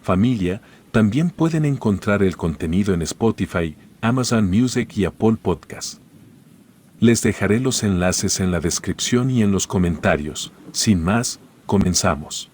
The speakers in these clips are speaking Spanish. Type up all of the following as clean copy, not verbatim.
familia, también pueden encontrar el contenido en Spotify, Amazon Music y Apple Podcast. Les dejaré los enlaces en la descripción y en los comentarios. Sin más, comenzamos.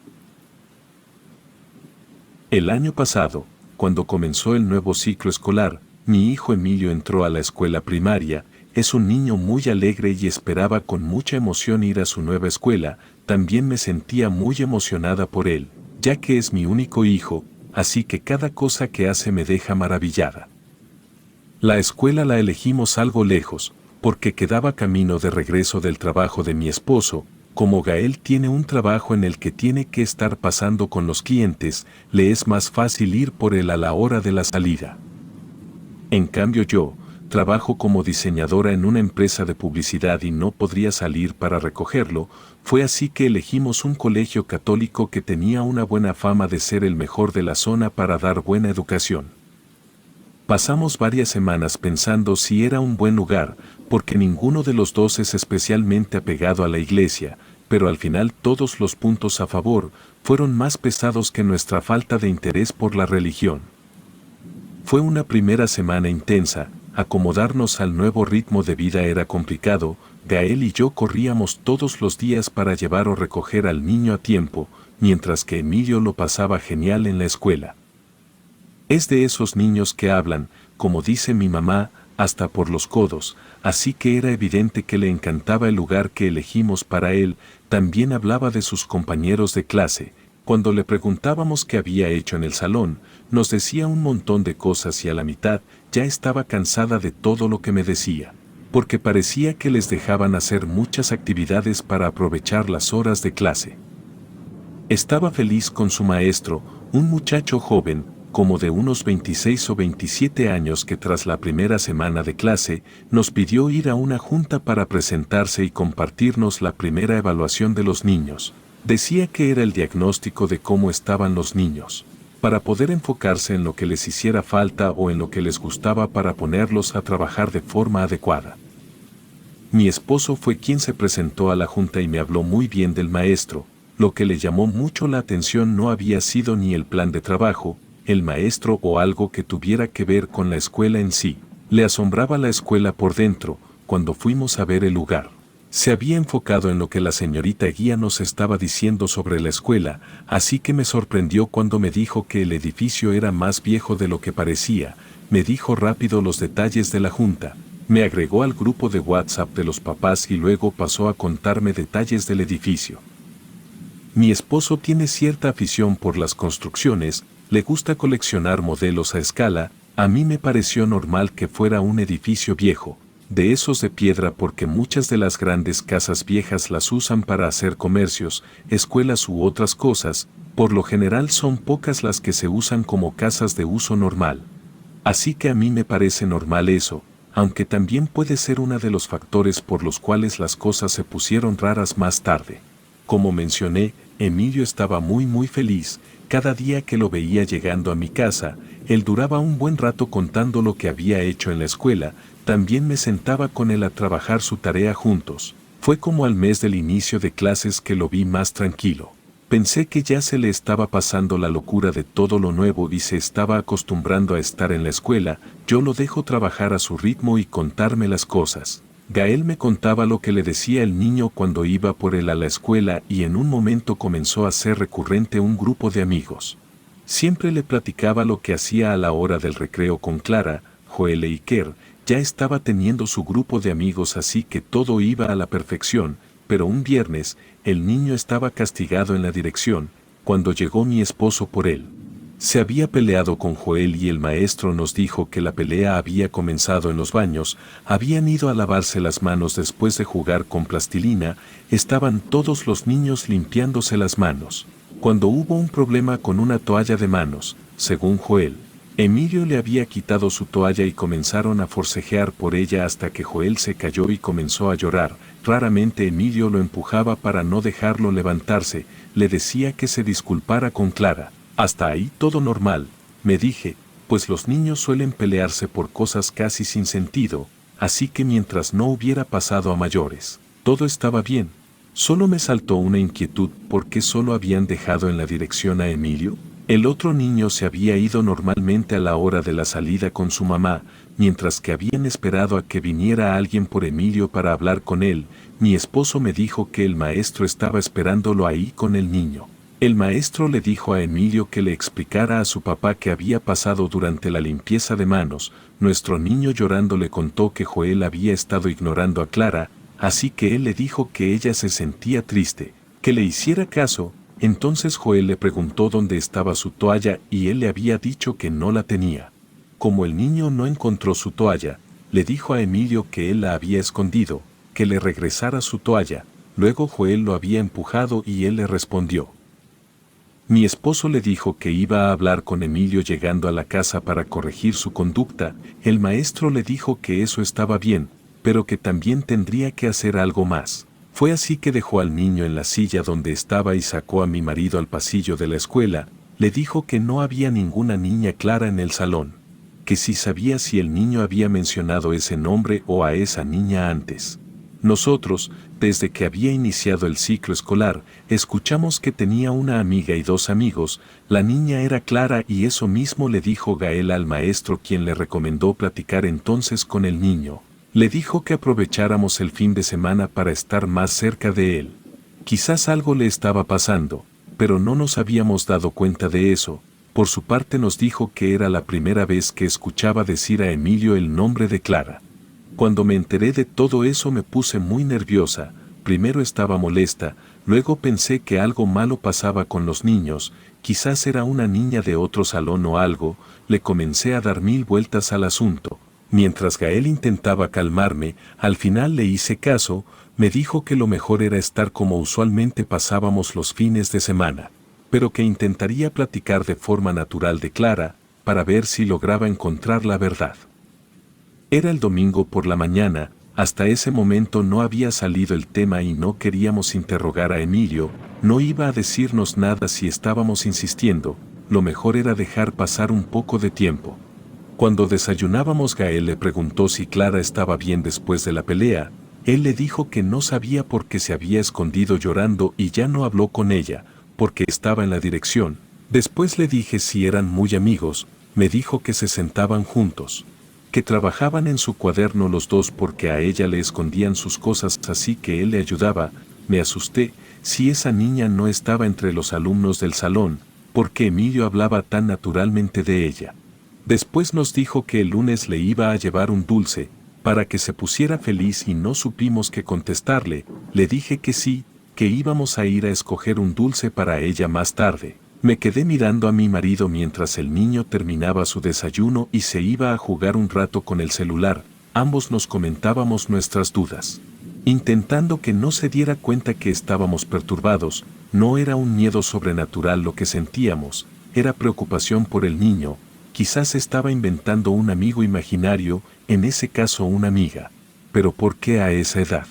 El año pasado, cuando comenzó el nuevo ciclo escolar, mi hijo Emilio entró a la escuela primaria. Es un niño muy alegre y esperaba con mucha emoción ir a su nueva escuela. También me sentía muy emocionada por él, ya que es mi único hijo, así que cada cosa que hace me deja maravillada. La escuela la elegimos algo lejos, porque quedaba camino de regreso del trabajo de mi esposo. Como Gael tiene un trabajo en el que tiene que estar pasando con los clientes, le es más fácil ir por él a la hora de la salida. En cambio yo, trabajo como diseñadora en una empresa de publicidad y no podría salir para recogerlo. Fue así que elegimos un colegio católico que tenía una buena fama de ser el mejor de la zona para dar buena educación. Pasamos varias semanas pensando si era un buen lugar, porque ninguno de los dos es especialmente apegado a la iglesia, pero al final todos los puntos a favor fueron más pesados que nuestra falta de interés por la religión. Fue una primera semana intensa. Acomodarnos al nuevo ritmo de vida era complicado. Gael y yo corríamos todos los días para llevar o recoger al niño a tiempo, mientras que Emilio lo pasaba genial en la escuela. Es de esos niños que hablan, como dice mi mamá, hasta por los codos, así que era evidente que le encantaba el lugar que elegimos para él. También hablaba de sus compañeros de clase. Cuando le preguntábamos qué había hecho en el salón, nos decía un montón de cosas y a la mitad ya estaba cansada de todo lo que me decía, porque parecía que les dejaban hacer muchas actividades para aprovechar las horas de clase. Estaba feliz con su maestro, un muchacho joven, como de unos 26 o 27 años que tras la primera semana de clase nos pidió ir a una junta para presentarse y compartirnos la primera evaluación de los niños. Decía que era el diagnóstico de cómo estaban los niños, para poder enfocarse en lo que les hiciera falta o en lo que les gustaba para ponerlos a trabajar de forma adecuada. Mi esposo fue quien se presentó a la junta y me habló muy bien del maestro. Lo que le llamó mucho la atención no había sido ni el plan de trabajo, el maestro o algo que tuviera que ver con la escuela en sí. Le asombraba la escuela por dentro. Cuando fuimos a ver el lugar, se había enfocado en lo que la señorita guía nos estaba diciendo sobre la escuela, así que me sorprendió cuando me dijo que el edificio era más viejo de lo que parecía. Me dijo rápido los detalles de la junta, me agregó al grupo de WhatsApp de los papás y luego pasó a contarme detalles del edificio. Mi esposo tiene cierta afición por las construcciones, le gusta coleccionar modelos a escala. A mí me pareció normal que fuera un edificio viejo, de esos de piedra, porque muchas de las grandes casas viejas las usan para hacer comercios, escuelas u otras cosas. Por lo general son pocas las que se usan como casas de uso normal. Así que a mí me parece normal eso, aunque también puede ser uno de los factores por los cuales las cosas se pusieron raras más tarde. Como mencioné, Emilio estaba muy feliz. Cada día que lo veía llegando a mi casa, él duraba un buen rato contando lo que había hecho en la escuela. También me sentaba con él a trabajar su tarea juntos. Fue como al mes del inicio de clases que lo vi más tranquilo. Pensé que ya se le estaba pasando la locura de todo lo nuevo y se estaba acostumbrando a estar en la escuela. Yo lo dejo trabajar a su ritmo y contarme las cosas. Gael me contaba lo que le decía el niño cuando iba por él a la escuela y en un momento comenzó a ser recurrente un grupo de amigos. Siempre le platicaba lo que hacía a la hora del recreo con Clara, Joel y Iker. Ya estaba teniendo su grupo de amigos, así que todo iba a la perfección, pero un viernes, el niño estaba castigado en la dirección, cuando llegó mi esposo por él. Se había peleado con Joel y el maestro nos dijo que la pelea había comenzado en los baños. Habían ido a lavarse las manos después de jugar con plastilina. Estaban todos los niños limpiándose las manos, cuando hubo un problema con una toalla de manos, según Joel. Emilio le había quitado su toalla y comenzaron a forcejear por ella hasta que Joel se cayó y comenzó a llorar. Raramente Emilio lo empujaba para no dejarlo levantarse, le decía que se disculpara con Clara. Hasta ahí todo normal, me dije, pues los niños suelen pelearse por cosas casi sin sentido, así que mientras no hubiera pasado a mayores, todo estaba bien. Solo me saltó una inquietud: ¿por qué solo habían dejado en la dirección a Emilio? El otro niño se había ido normalmente a la hora de la salida con su mamá, mientras que habían esperado a que viniera alguien por Emilio para hablar con él. Mi esposo me dijo que el maestro estaba esperándolo ahí con el niño. El maestro le dijo a Emilio que le explicara a su papá qué había pasado durante la limpieza de manos. Nuestro niño llorando le contó que Joel había estado ignorando a Clara, así que él le dijo que ella se sentía triste, que le hiciera caso. Entonces Joel le preguntó dónde estaba su toalla y él le había dicho que no la tenía. Como el niño no encontró su toalla, le dijo a Emilio que él la había escondido, que le regresara su toalla. Luego Joel lo había empujado y él le respondió. Mi esposo le dijo que iba a hablar con Emilio llegando a la casa para corregir su conducta. El maestro le dijo que eso estaba bien, pero que también tendría que hacer algo más. Fue así que dejó al niño en la silla donde estaba y sacó a mi marido al pasillo de la escuela. Le dijo que no había ninguna niña Clara en el salón, que si sabía si el niño había mencionado ese nombre o a esa niña antes. Nosotros, desde que había iniciado el ciclo escolar, escuchamos que tenía una amiga y 2 amigos. La niña era Clara y eso mismo le dijo Gael al maestro, quien le recomendó platicar entonces con el niño. Le dijo que aprovecháramos el fin de semana para estar más cerca de él. Quizás algo le estaba pasando, pero no nos habíamos dado cuenta de eso. Por su parte nos dijo que era la primera vez que escuchaba decir a Emilio el nombre de Clara. Cuando me enteré de todo eso me puse muy nerviosa. Primero estaba molesta, luego pensé que algo malo pasaba con los niños, quizás era una niña de otro salón o algo. Le comencé a dar 1000 vueltas al asunto. Mientras Gael intentaba calmarme, al final le hice caso. Me dijo que lo mejor era estar como usualmente pasábamos los fines de semana, pero que intentaría platicar de forma natural de Clara, para ver si lograba encontrar la verdad. Era el domingo por la mañana. Hasta ese momento no había salido el tema y no queríamos interrogar a Emilio. No iba a decirnos nada si estábamos insistiendo. Lo mejor era dejar pasar un poco de tiempo. Cuando desayunábamos, Gael le preguntó si Clara estaba bien después de la pelea. Él le dijo que no sabía por qué se había escondido llorando y ya no habló con ella, porque estaba en la dirección. Después le dije si eran muy amigos. Me dijo que se sentaban juntos, que trabajaban en su cuaderno los dos porque a ella le escondían sus cosas, así que él le ayudaba. Me asusté. Si esa niña no estaba entre los alumnos del salón, ¿por qué Emilio hablaba tan naturalmente de ella? Después nos dijo que el lunes le iba a llevar un dulce, para que se pusiera feliz y no supimos qué contestarle. Le dije que sí, que íbamos a ir a escoger un dulce para ella más tarde. Me quedé mirando a mi marido mientras el niño terminaba su desayuno y se iba a jugar un rato con el celular. Ambos nos comentábamos nuestras dudas, intentando que no se diera cuenta que estábamos perturbados. No era un miedo sobrenatural lo que sentíamos, era preocupación por el niño. Quizás estaba inventando un amigo imaginario, en ese caso una amiga. Pero ¿por qué a esa edad?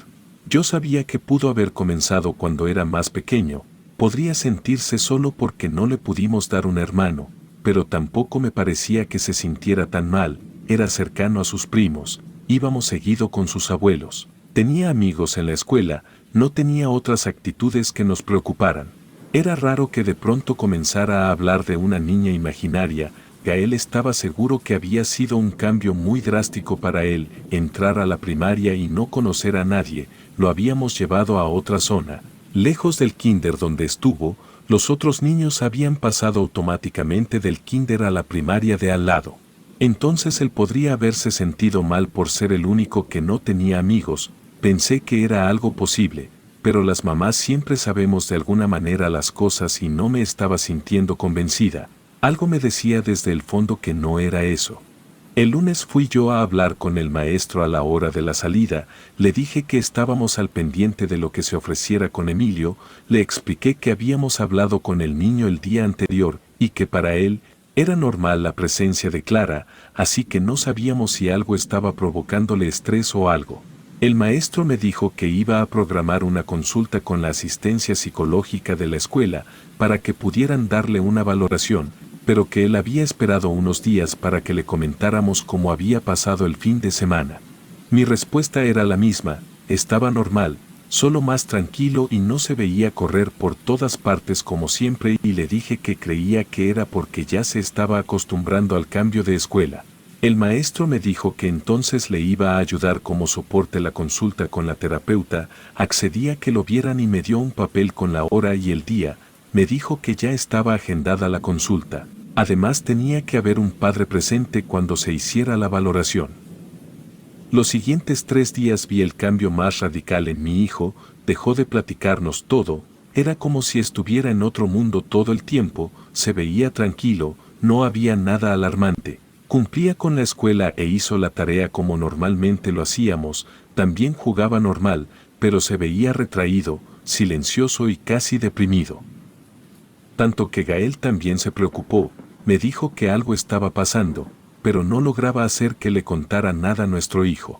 Yo sabía que pudo haber comenzado cuando era más pequeño. Podría sentirse solo porque no le pudimos dar un hermano, pero tampoco me parecía que se sintiera tan mal. Era cercano a sus primos, íbamos seguido con sus abuelos. Tenía amigos en la escuela, no tenía otras actitudes que nos preocuparan. Era raro que de pronto comenzara a hablar de una niña imaginaria. Gael estaba seguro que había sido un cambio muy drástico para él, entrar a la primaria y no conocer a nadie. Lo habíamos llevado a otra zona, lejos del kinder donde estuvo. Los otros niños habían pasado automáticamente del kinder a la primaria de al lado. Entonces él podría haberse sentido mal por ser el único que no tenía amigos. Pensé que era algo posible, pero las mamás siempre sabemos de alguna manera las cosas y no me estaba sintiendo convencida. Algo me decía desde el fondo que no era eso. El lunes fui yo a hablar con el maestro a la hora de la salida. Le dije que estábamos al pendiente de lo que se ofreciera con Emilio. Le expliqué que habíamos hablado con el niño el día anterior y que para él era normal la presencia de Clara, así que no sabíamos si algo estaba provocándole estrés o algo. El maestro me dijo que iba a programar una consulta con la asistencia psicológica de la escuela para que pudieran darle una valoración, pero que él había esperado unos días para que le comentáramos cómo había pasado el fin de semana. Mi respuesta era la misma, estaba normal, solo más tranquilo y no se veía correr por todas partes como siempre y le dije que creía que era porque ya se estaba acostumbrando al cambio de escuela. El maestro me dijo que entonces le iba a ayudar como soporte la consulta con la terapeuta, accedí a que lo vieran y me dio un papel con la hora y el día, me dijo que ya estaba agendada la consulta. Además tenía que haber un padre presente cuando se hiciera la valoración. Los siguientes 3 días vi el cambio más radical en mi hijo, dejó de platicarnos todo, era como si estuviera en otro mundo todo el tiempo, se veía tranquilo, no había nada alarmante. Cumplía con la escuela e hizo la tarea como normalmente lo hacíamos, también jugaba normal, pero se veía retraído, silencioso y casi deprimido. Tanto que Gael también se preocupó, me dijo que algo estaba pasando, pero no lograba hacer que le contara nada a nuestro hijo.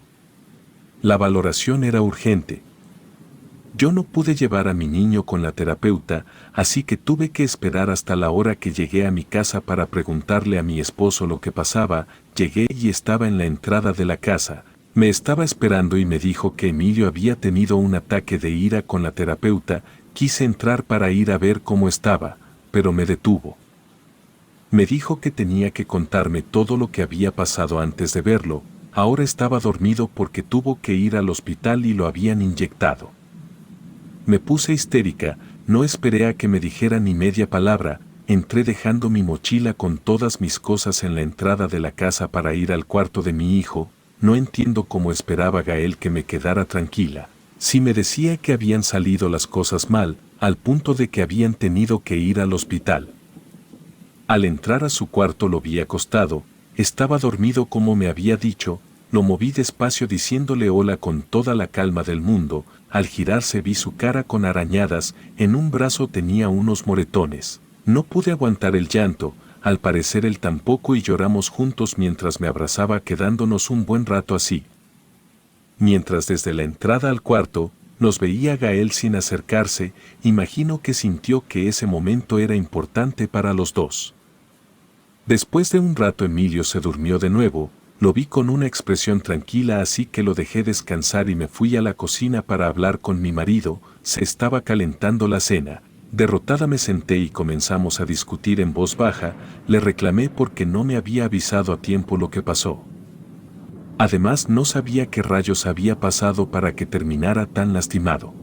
La valoración era urgente. Yo no pude llevar a mi niño con la terapeuta, así que tuve que esperar hasta la hora que llegué a mi casa para preguntarle a mi esposo lo que pasaba. Llegué y estaba en la entrada de la casa. Me estaba esperando y me dijo que Emilio había tenido un ataque de ira con la terapeuta. Quise entrar para ir a ver cómo estaba, pero me detuvo. Me dijo que tenía que contarme todo lo que había pasado antes de verlo. Ahora estaba dormido porque tuvo que ir al hospital y lo habían inyectado. Me puse histérica, no esperé a que me dijera ni media palabra, entré dejando mi mochila con todas mis cosas en la entrada de la casa para ir al cuarto de mi hijo. No entiendo cómo esperaba Gael que me quedara tranquila. Si me decía que habían salido las cosas mal, al punto de que habían tenido que ir al hospital. Al entrar a su cuarto lo vi acostado, estaba dormido como me había dicho, lo moví despacio diciéndole hola con toda la calma del mundo. Al girarse vi su cara con arañadas, en un brazo tenía unos moretones. No pude aguantar el llanto, al parecer él tampoco y lloramos juntos mientras me abrazaba quedándonos un buen rato así. Mientras desde la entrada al cuarto, nos veía Gael sin acercarse, imagino que sintió que ese momento era importante para los dos. Después de un rato Emilio se durmió de nuevo, lo vi con una expresión tranquila así que lo dejé descansar y me fui a la cocina para hablar con mi marido, se estaba calentando la cena. Derrotada me senté y comenzamos a discutir en voz baja, le reclamé porque no me había avisado a tiempo lo que pasó. Además no sabía qué rayos había pasado para que terminara tan lastimado.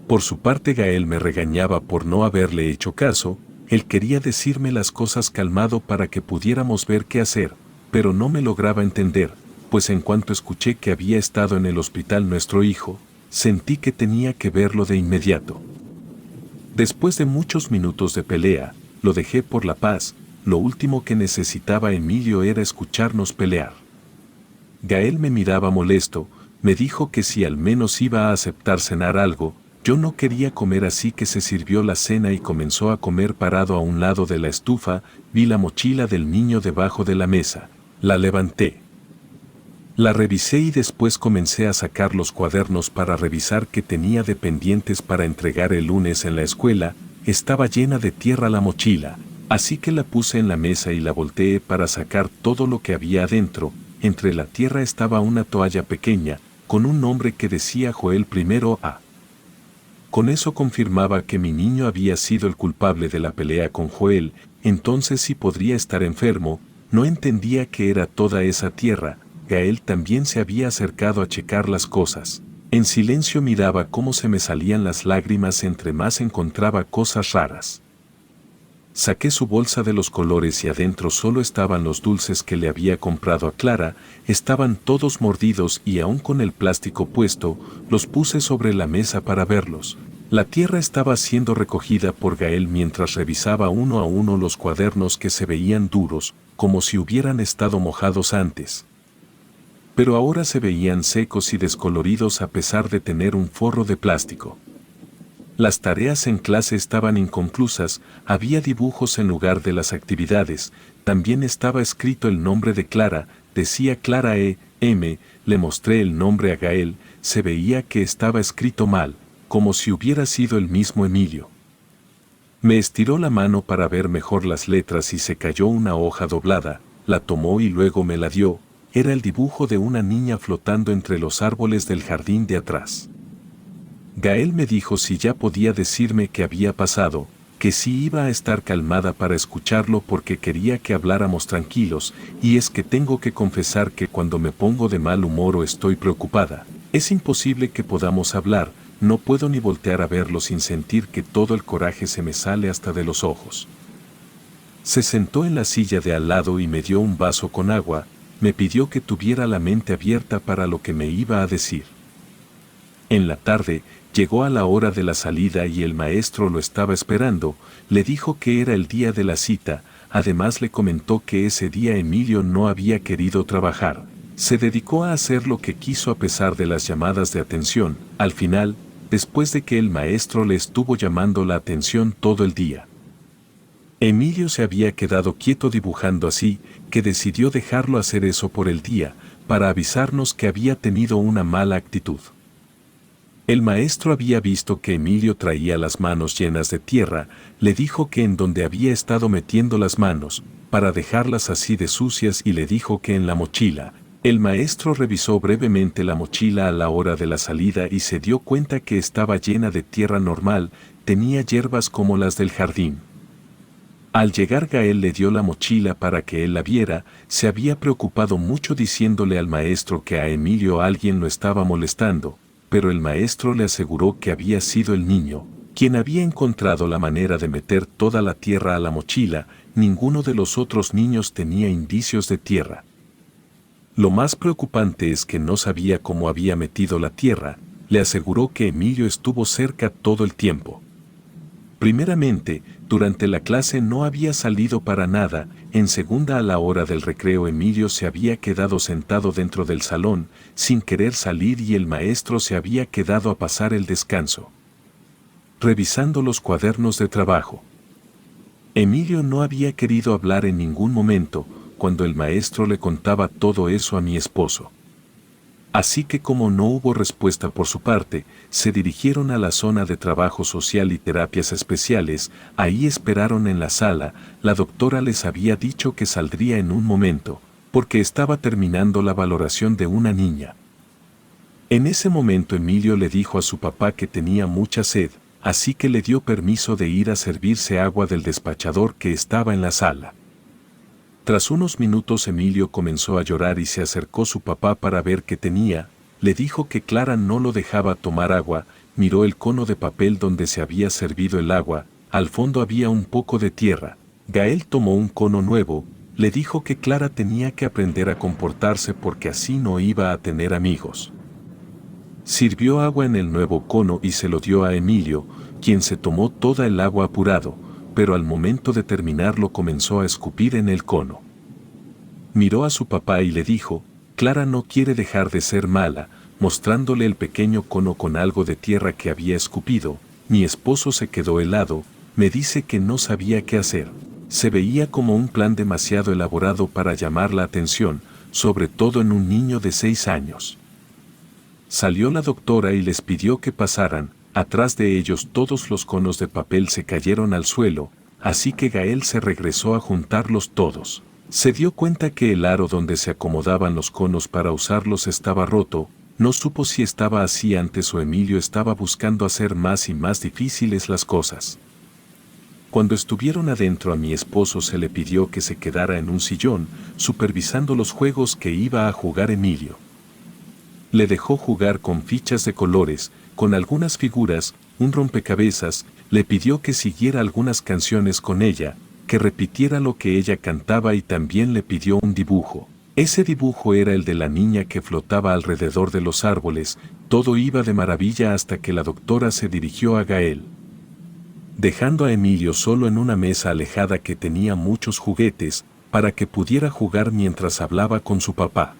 Por su parte Gael me regañaba por no haberle hecho caso, él quería decirme las cosas calmado para que pudiéramos ver qué hacer, pero no me lograba entender, pues en cuanto escuché que había estado en el hospital nuestro hijo, sentí que tenía que verlo de inmediato. Después de muchos minutos de pelea, lo dejé por la paz, lo último que necesitaba Emilio era escucharnos pelear. Gael me miraba molesto, me dijo que si al menos iba a aceptar cenar algo, yo no quería comer así que se sirvió la cena y comenzó a comer parado a un lado de la estufa, vi la mochila del niño debajo de la mesa, la levanté. La revisé y después comencé a sacar los cuadernos para revisar qué tenía de pendientes para entregar el lunes en la escuela, estaba llena de tierra la mochila, así que la puse en la mesa y la volteé para sacar todo lo que había adentro, entre la tierra estaba una toalla pequeña, con un nombre que decía Joel I.A. Con eso confirmaba que mi niño había sido el culpable de la pelea con Joel, entonces sí podría estar enfermo, no entendía qué era toda esa tierra. Gael también se había acercado a checar las cosas. En silencio miraba cómo se me salían las lágrimas entre más encontraba cosas raras. Saqué su bolsa de los colores y adentro solo estaban los dulces que le había comprado a Clara, estaban todos mordidos y aún con el plástico puesto, los puse sobre la mesa para verlos. La tierra estaba siendo recogida por Gael mientras revisaba uno a uno los cuadernos que se veían duros, como si hubieran estado mojados antes. Pero ahora se veían secos y descoloridos a pesar de tener un forro de plástico. Las tareas en clase estaban inconclusas, había dibujos en lugar de las actividades, también estaba escrito el nombre de Clara, decía Clara E.M., le mostré el nombre a Gael, se veía que estaba escrito mal, como si hubiera sido el mismo Emilio. Me estiró la mano para ver mejor las letras y se cayó una hoja doblada, la tomó y luego me la dio, era el dibujo de una niña flotando entre los árboles del jardín de atrás. Gael me dijo si ya podía decirme qué había pasado, que sí iba a estar calmada para escucharlo porque quería que habláramos tranquilos, y es que tengo que confesar que cuando me pongo de mal humor o estoy preocupada, es imposible que podamos hablar, no puedo ni voltear a verlo sin sentir que todo el coraje se me sale hasta de los ojos. Se sentó en la silla de al lado y me dio un vaso con agua, me pidió que tuviera la mente abierta para lo que me iba a decir. En la tarde, llegó a la hora de la salida y el maestro lo estaba esperando, le dijo que era el día de la cita, además le comentó que ese día Emilio no había querido trabajar, se dedicó a hacer lo que quiso a pesar de las llamadas de atención, al final, después de que el maestro le estuvo llamando la atención todo el día. Emilio se había quedado quieto dibujando así, que decidió dejarlo hacer eso por el día, para avisarnos que había tenido una mala actitud. El maestro había visto que Emilio traía las manos llenas de tierra, le dijo que en donde había estado metiendo las manos, para dejarlas así de sucias y le dijo que en la mochila. El maestro revisó brevemente la mochila a la hora de la salida y se dio cuenta que estaba llena de tierra normal, tenía hierbas como las del jardín. Al llegar Gael le dio la mochila para que él la viera, se había preocupado mucho diciéndole al maestro que a Emilio alguien lo estaba molestando, pero el maestro le aseguró que había sido el niño, quien había encontrado la manera de meter toda la tierra a la mochila, ninguno de los otros niños tenía indicios de tierra. Lo más preocupante es que no sabía cómo había metido la tierra, le aseguró que Emilio estuvo cerca todo el tiempo. Primeramente, durante la clase no había salido para nada, en segunda a la hora del recreo Emilio se había quedado sentado dentro del salón, sin querer salir y el maestro se había quedado a pasar el descanso, revisando los cuadernos de trabajo. Emilio no había querido hablar en ningún momento, cuando el maestro le contaba todo eso a mi esposo. Así que como no hubo respuesta por su parte, se dirigieron a la zona de trabajo social y terapias especiales, ahí esperaron en la sala, la doctora les había dicho que saldría en un momento, porque estaba terminando la valoración de una niña. En ese momento Emilio le dijo a su papá que tenía mucha sed, así que le dio permiso de ir a servirse agua del despachador que estaba en la sala. Tras unos minutos Emilio comenzó a llorar y se acercó su papá para ver qué tenía, le dijo que Clara no lo dejaba tomar agua, miró el cono de papel donde se había servido el agua, al fondo había un poco de tierra. Gael tomó un cono nuevo, le dijo que Clara tenía que aprender a comportarse porque así no iba a tener amigos. Sirvió agua en el nuevo cono y se lo dio a Emilio, quien se tomó toda el agua apurado, pero al momento de terminarlo comenzó a escupir en el cono. Miró a su papá y le dijo, Clara no quiere dejar de ser mala, mostrándole el pequeño cono con algo de tierra que había escupido. Mi esposo se quedó helado, me dice que no sabía qué hacer. Se veía como un plan demasiado elaborado para llamar la atención, sobre todo en un niño de 6 años. Salió la doctora y les pidió que pasaran. Atrás de ellos todos los conos de papel se cayeron al suelo, así que Gael se regresó a juntarlos todos. Se dio cuenta que el aro donde se acomodaban los conos para usarlos estaba roto, no supo si estaba así antes o Emilio estaba buscando hacer más y más difíciles las cosas. Cuando estuvieron adentro a mi esposo se le pidió que se quedara en un sillón, supervisando los juegos que iba a jugar Emilio. Le dejó jugar con fichas de colores, con algunas figuras, un rompecabezas, le pidió que siguiera algunas canciones con ella, que repitiera lo que ella cantaba y también le pidió un dibujo. Ese dibujo era el de la niña que flotaba alrededor de los árboles, todo iba de maravilla hasta que la doctora se dirigió a Gael, dejando a Emilio solo en una mesa alejada que tenía muchos juguetes, para que pudiera jugar mientras hablaba con su papá.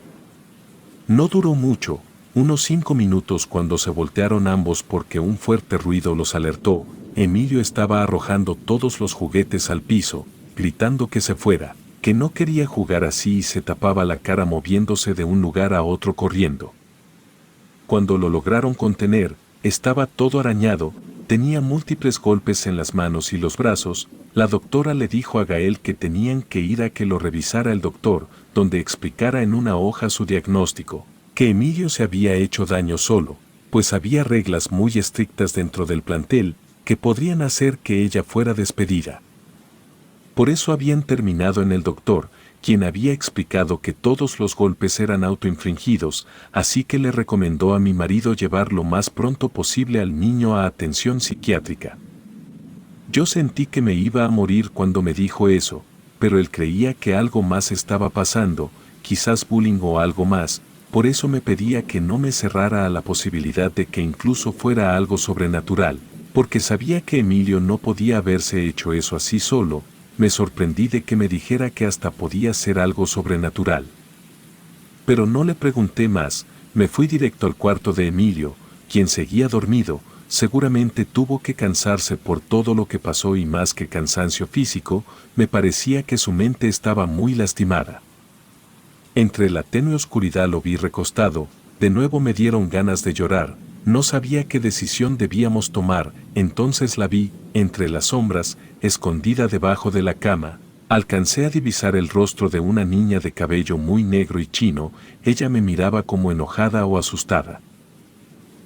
No duró mucho, unos 5 minutos cuando se voltearon ambos porque un fuerte ruido los alertó. Emilio estaba arrojando todos los juguetes al piso, gritando que se fuera, que no quería jugar así y se tapaba la cara moviéndose de un lugar a otro corriendo. Cuando lo lograron contener, estaba todo arañado, tenía múltiples golpes en las manos y los brazos. La doctora le dijo a Gael que tenían que ir a que lo revisara el doctor, donde explicara en una hoja su diagnóstico, que Emilio se había hecho daño solo, pues había reglas muy estrictas dentro del plantel que podrían hacer que ella fuera despedida. Por eso habían terminado en el doctor, quien había explicado que todos los golpes eran autoinfligidos, así que le recomendó a mi marido llevar lo más pronto posible al niño a atención psiquiátrica. Yo sentí que me iba a morir cuando me dijo eso, pero él creía que algo más estaba pasando, quizás bullying o algo más, por eso me pedía que no me cerrara a la posibilidad de que incluso fuera algo sobrenatural, porque sabía que Emilio no podía haberse hecho eso así solo. Me sorprendí de que me dijera que hasta podía ser algo sobrenatural. Pero no le pregunté más, me fui directo al cuarto de Emilio, quien seguía dormido, seguramente tuvo que cansarse por todo lo que pasó y más que cansancio físico, me parecía que su mente estaba muy lastimada. Entre la tenue oscuridad lo vi recostado, de nuevo me dieron ganas de llorar, no sabía qué decisión debíamos tomar, entonces la vi, entre las sombras, escondida debajo de la cama. Alcancé a divisar el rostro de una niña de cabello muy negro y chino, ella me miraba como enojada o asustada.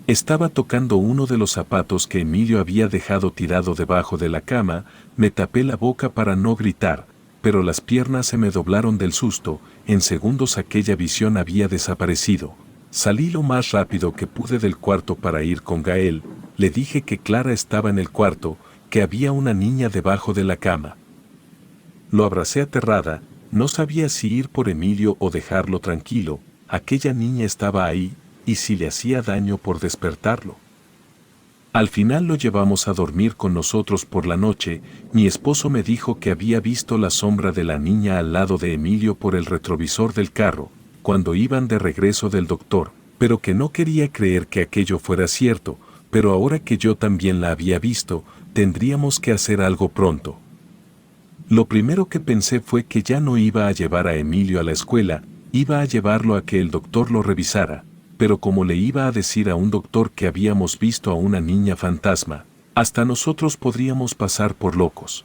Estaba tocando uno de los zapatos que Emilio había dejado tirado debajo de la cama, me tapé la boca para no gritar, pero las piernas se me doblaron del susto, en segundos aquella visión había desaparecido. Salí lo más rápido que pude del cuarto para ir con Gael, le dije que Clara estaba en el cuarto, que había una niña debajo de la cama. Lo abracé aterrada, no sabía si ir por Emilio o dejarlo tranquilo, aquella niña estaba ahí, y si le hacía daño por despertarlo. Al final lo llevamos a dormir con nosotros por la noche, mi esposo me dijo que había visto la sombra de la niña al lado de Emilio por el retrovisor del carro, cuando iban de regreso del doctor, pero que no quería creer que aquello fuera cierto, pero ahora que yo también la había visto, tendríamos que hacer algo pronto. Lo primero que pensé fue que ya no iba a llevar a Emilio a la escuela, iba a llevarlo a que el doctor lo revisara, pero como le iba a decir a un doctor que habíamos visto a una niña fantasma, hasta nosotros podríamos pasar por locos.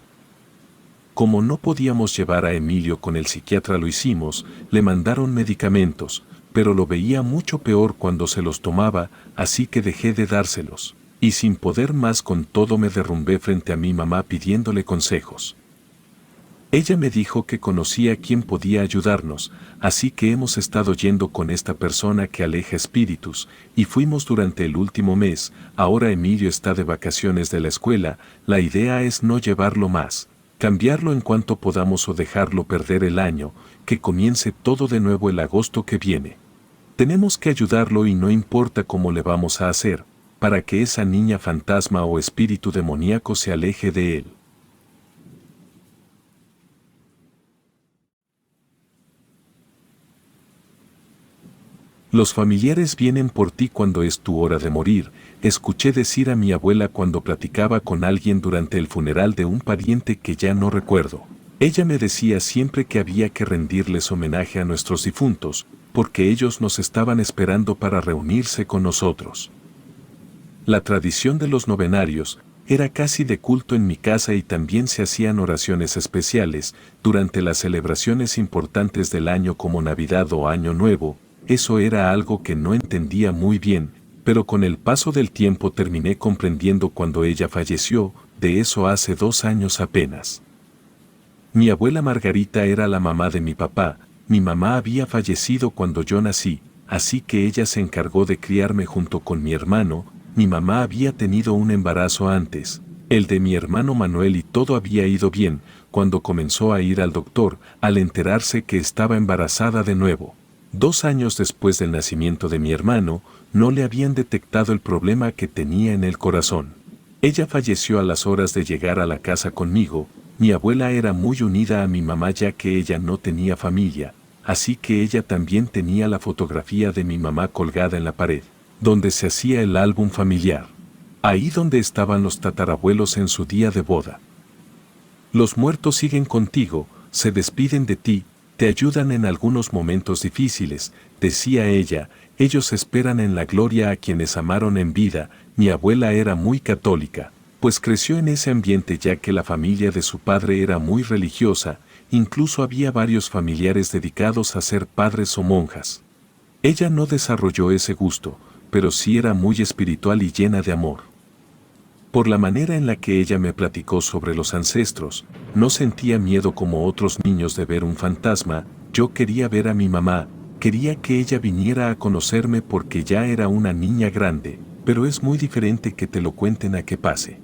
Como no podíamos llevar a Emilio con el psiquiatra lo hicimos, le mandaron medicamentos, pero lo veía mucho peor cuando se los tomaba, así que dejé de dárselos, y sin poder más con todo me derrumbé frente a mi mamá pidiéndole consejos. Ella me dijo que conocía a quien podía ayudarnos, así que hemos estado yendo con esta persona que aleja espíritus, y fuimos durante el último mes, ahora Emilio está de vacaciones de la escuela, la idea es no llevarlo más, cambiarlo en cuanto podamos o dejarlo perder el año, que comience todo de nuevo el agosto que viene. Tenemos que ayudarlo y no importa cómo le vamos a hacer, para que esa niña fantasma o espíritu demoníaco se aleje de él. Los familiares vienen por ti cuando es tu hora de morir, escuché decir a mi abuela cuando platicaba con alguien durante el funeral de un pariente que ya no recuerdo. Ella me decía siempre que había que rendirles homenaje a nuestros difuntos, porque ellos nos estaban esperando para reunirse con nosotros. La tradición de los novenarios era casi de culto en mi casa y también se hacían oraciones especiales durante las celebraciones importantes del año como Navidad o Año Nuevo. Eso era algo que no entendía muy bien, pero con el paso del tiempo terminé comprendiendo cuando ella falleció, de eso hace 2 años apenas. Mi abuela Margarita era la mamá de mi papá, mi mamá había fallecido cuando yo nací, así que ella se encargó de criarme junto con mi hermano, mi mamá había tenido un embarazo antes, el de mi hermano Manuel y todo había ido bien, cuando comenzó a ir al doctor, al enterarse que estaba embarazada de nuevo. 2 años después del nacimiento de mi hermano, no le habían detectado el problema que tenía en el corazón. Ella falleció a las horas de llegar a la casa conmigo, mi abuela era muy unida a mi mamá ya que ella no tenía familia, así que ella también tenía la fotografía de mi mamá colgada en la pared, donde se hacía el álbum familiar. Ahí donde estaban los tatarabuelos en su día de boda. Los muertos siguen contigo, se despiden de ti, te ayudan en algunos momentos difíciles, decía ella, ellos esperan en la gloria a quienes amaron en vida. Mi abuela era muy católica, pues creció en ese ambiente ya que la familia de su padre era muy religiosa, incluso había varios familiares dedicados a ser padres o monjas. Ella no desarrolló ese gusto, pero sí era muy espiritual y llena de amor. Por la manera en la que ella me platicó sobre los ancestros, no sentía miedo como otros niños de ver un fantasma. Yo quería ver a mi mamá, quería que ella viniera a conocerme porque ya era una niña grande, pero es muy diferente que te lo cuenten a que pase.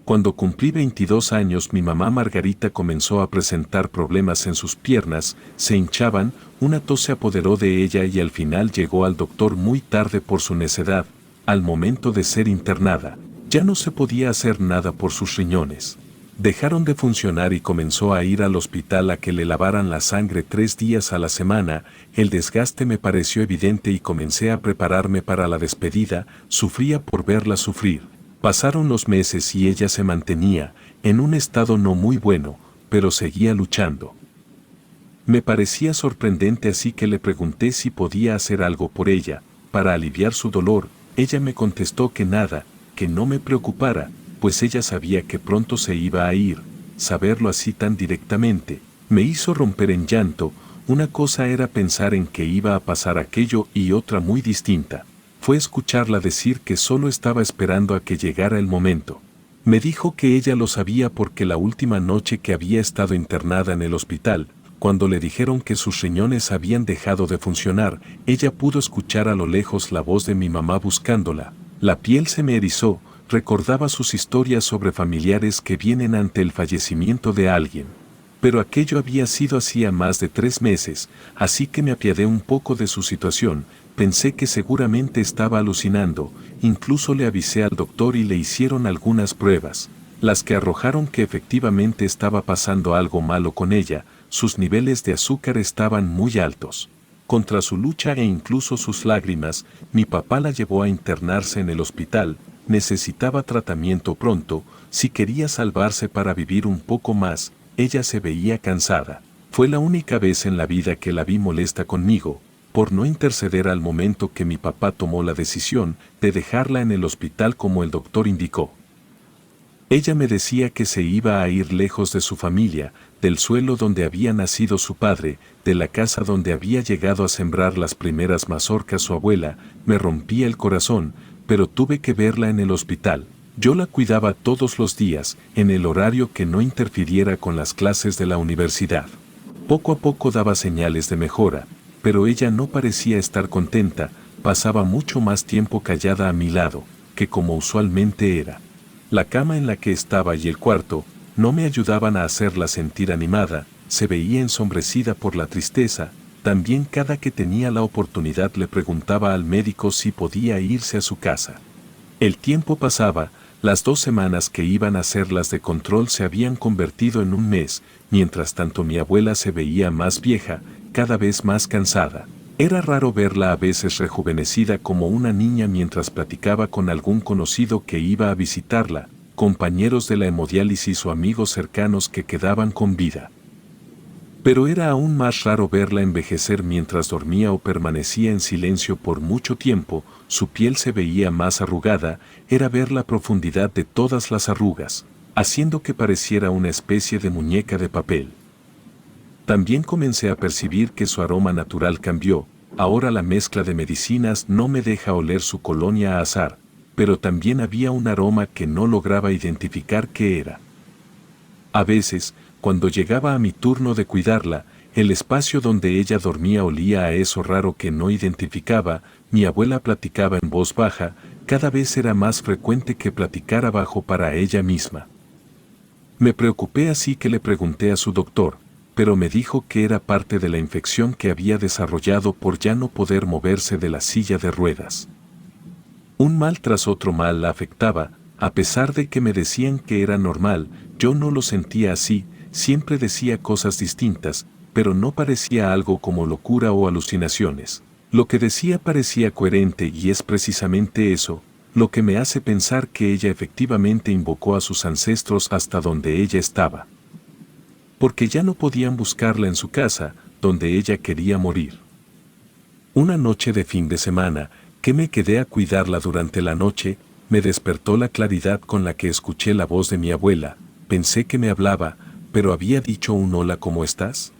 Cuando cumplí 22 años, mi mamá Margarita comenzó a presentar problemas en sus piernas, se hinchaban, una tos se apoderó de ella y al final llegó al doctor muy tarde por su necedad. Al momento de ser internada, ya no se podía hacer nada por sus riñones. Dejaron de funcionar y comenzó a ir al hospital a que le lavaran la sangre 3 días a la semana. El desgaste me pareció evidente y comencé a prepararme para la despedida. Sufría por verla sufrir. Pasaron los meses y ella se mantenía en un estado no muy bueno, pero seguía luchando. Me parecía sorprendente, así que le pregunté si podía hacer algo por ella, para aliviar su dolor. Ella me contestó que nada, que no me preocupara, pues ella sabía que pronto se iba a ir. Saberlo así tan directamente me hizo romper en llanto. Una cosa era pensar en que iba a pasar aquello y otra muy distinta fue escucharla decir que solo estaba esperando a que llegara el momento. Me dijo que ella lo sabía porque la última noche que había estado internada en el hospital, cuando le dijeron que sus riñones habían dejado de funcionar, ella pudo escuchar a lo lejos la voz de mi mamá buscándola. La piel se me erizó, recordaba sus historias sobre familiares que vienen ante el fallecimiento de alguien. Pero aquello había sido hacía más de 3 meses, así que me apiadé un poco de su situación. Pensé que seguramente estaba alucinando, incluso le avisé al doctor y le hicieron algunas pruebas, las que arrojaron que efectivamente estaba pasando algo malo con ella. Sus niveles de azúcar estaban muy altos. Contra su lucha e incluso sus lágrimas, mi papá la llevó a internarse en el hospital. Necesitaba tratamiento pronto, si quería salvarse para vivir un poco más. Ella se veía cansada. Fue la única vez en la vida que la vi molesta conmigo, por no interceder al momento que mi papá tomó la decisión de dejarla en el hospital como el doctor indicó. Ella me decía que se iba a ir lejos de su familia, del suelo donde había nacido su padre, de la casa donde había llegado a sembrar las primeras mazorcas su abuela. Me rompía el corazón, pero tuve que verla en el hospital. Yo la cuidaba todos los días, en el horario que no interfiriera con las clases de la universidad. Poco a poco daba señales de mejora, pero ella no parecía estar contenta. Pasaba mucho más tiempo callada a mi lado, que como usualmente era. La cama en la que estaba y el cuarto no me ayudaban a hacerla sentir animada. Se veía ensombrecida por la tristeza. También cada que tenía la oportunidad le preguntaba al médico si podía irse a su casa. El tiempo pasaba. Las 2 semanas que iban a ser las de control se habían convertido en un mes. Mientras tanto mi abuela se veía más vieja, cada vez más cansada. Era raro verla a veces rejuvenecida como una niña mientras platicaba con algún conocido que iba a visitarla, compañeros de la hemodiálisis o amigos cercanos que quedaban con vida. Pero era aún más raro verla envejecer mientras dormía o permanecía en silencio por mucho tiempo. Su piel se veía más arrugada, era ver la profundidad de todas las arrugas, haciendo que pareciera una especie de muñeca de papel. También comencé a percibir que su aroma natural cambió. Ahora la mezcla de medicinas no me deja oler su colonia a azar, pero también había un aroma que no lograba identificar qué era. A veces, cuando llegaba a mi turno de cuidarla, el espacio donde ella dormía olía a eso raro que no identificaba. Mi abuela platicaba en voz baja, cada vez era más frecuente que platicara bajo para ella misma. Me preocupé, así que le pregunté a su doctor, pero me dijo que era parte de la infección que había desarrollado por ya no poder moverse de la silla de ruedas. Un mal tras otro mal la afectaba. A pesar de que me decían que era normal, yo no lo sentía así. Siempre decía cosas distintas, pero no parecía algo como locura o alucinaciones. Lo que decía parecía coherente y es precisamente eso lo que me hace pensar que ella efectivamente invocó a sus ancestros hasta donde ella estaba. Porque ya no podían buscarla en su casa, donde ella quería morir. Una noche de fin de semana, que me quedé a cuidarla durante la noche, me despertó la claridad con la que escuché la voz de mi abuela. Pensé que me hablaba, pero había dicho un hola, ¿cómo estás?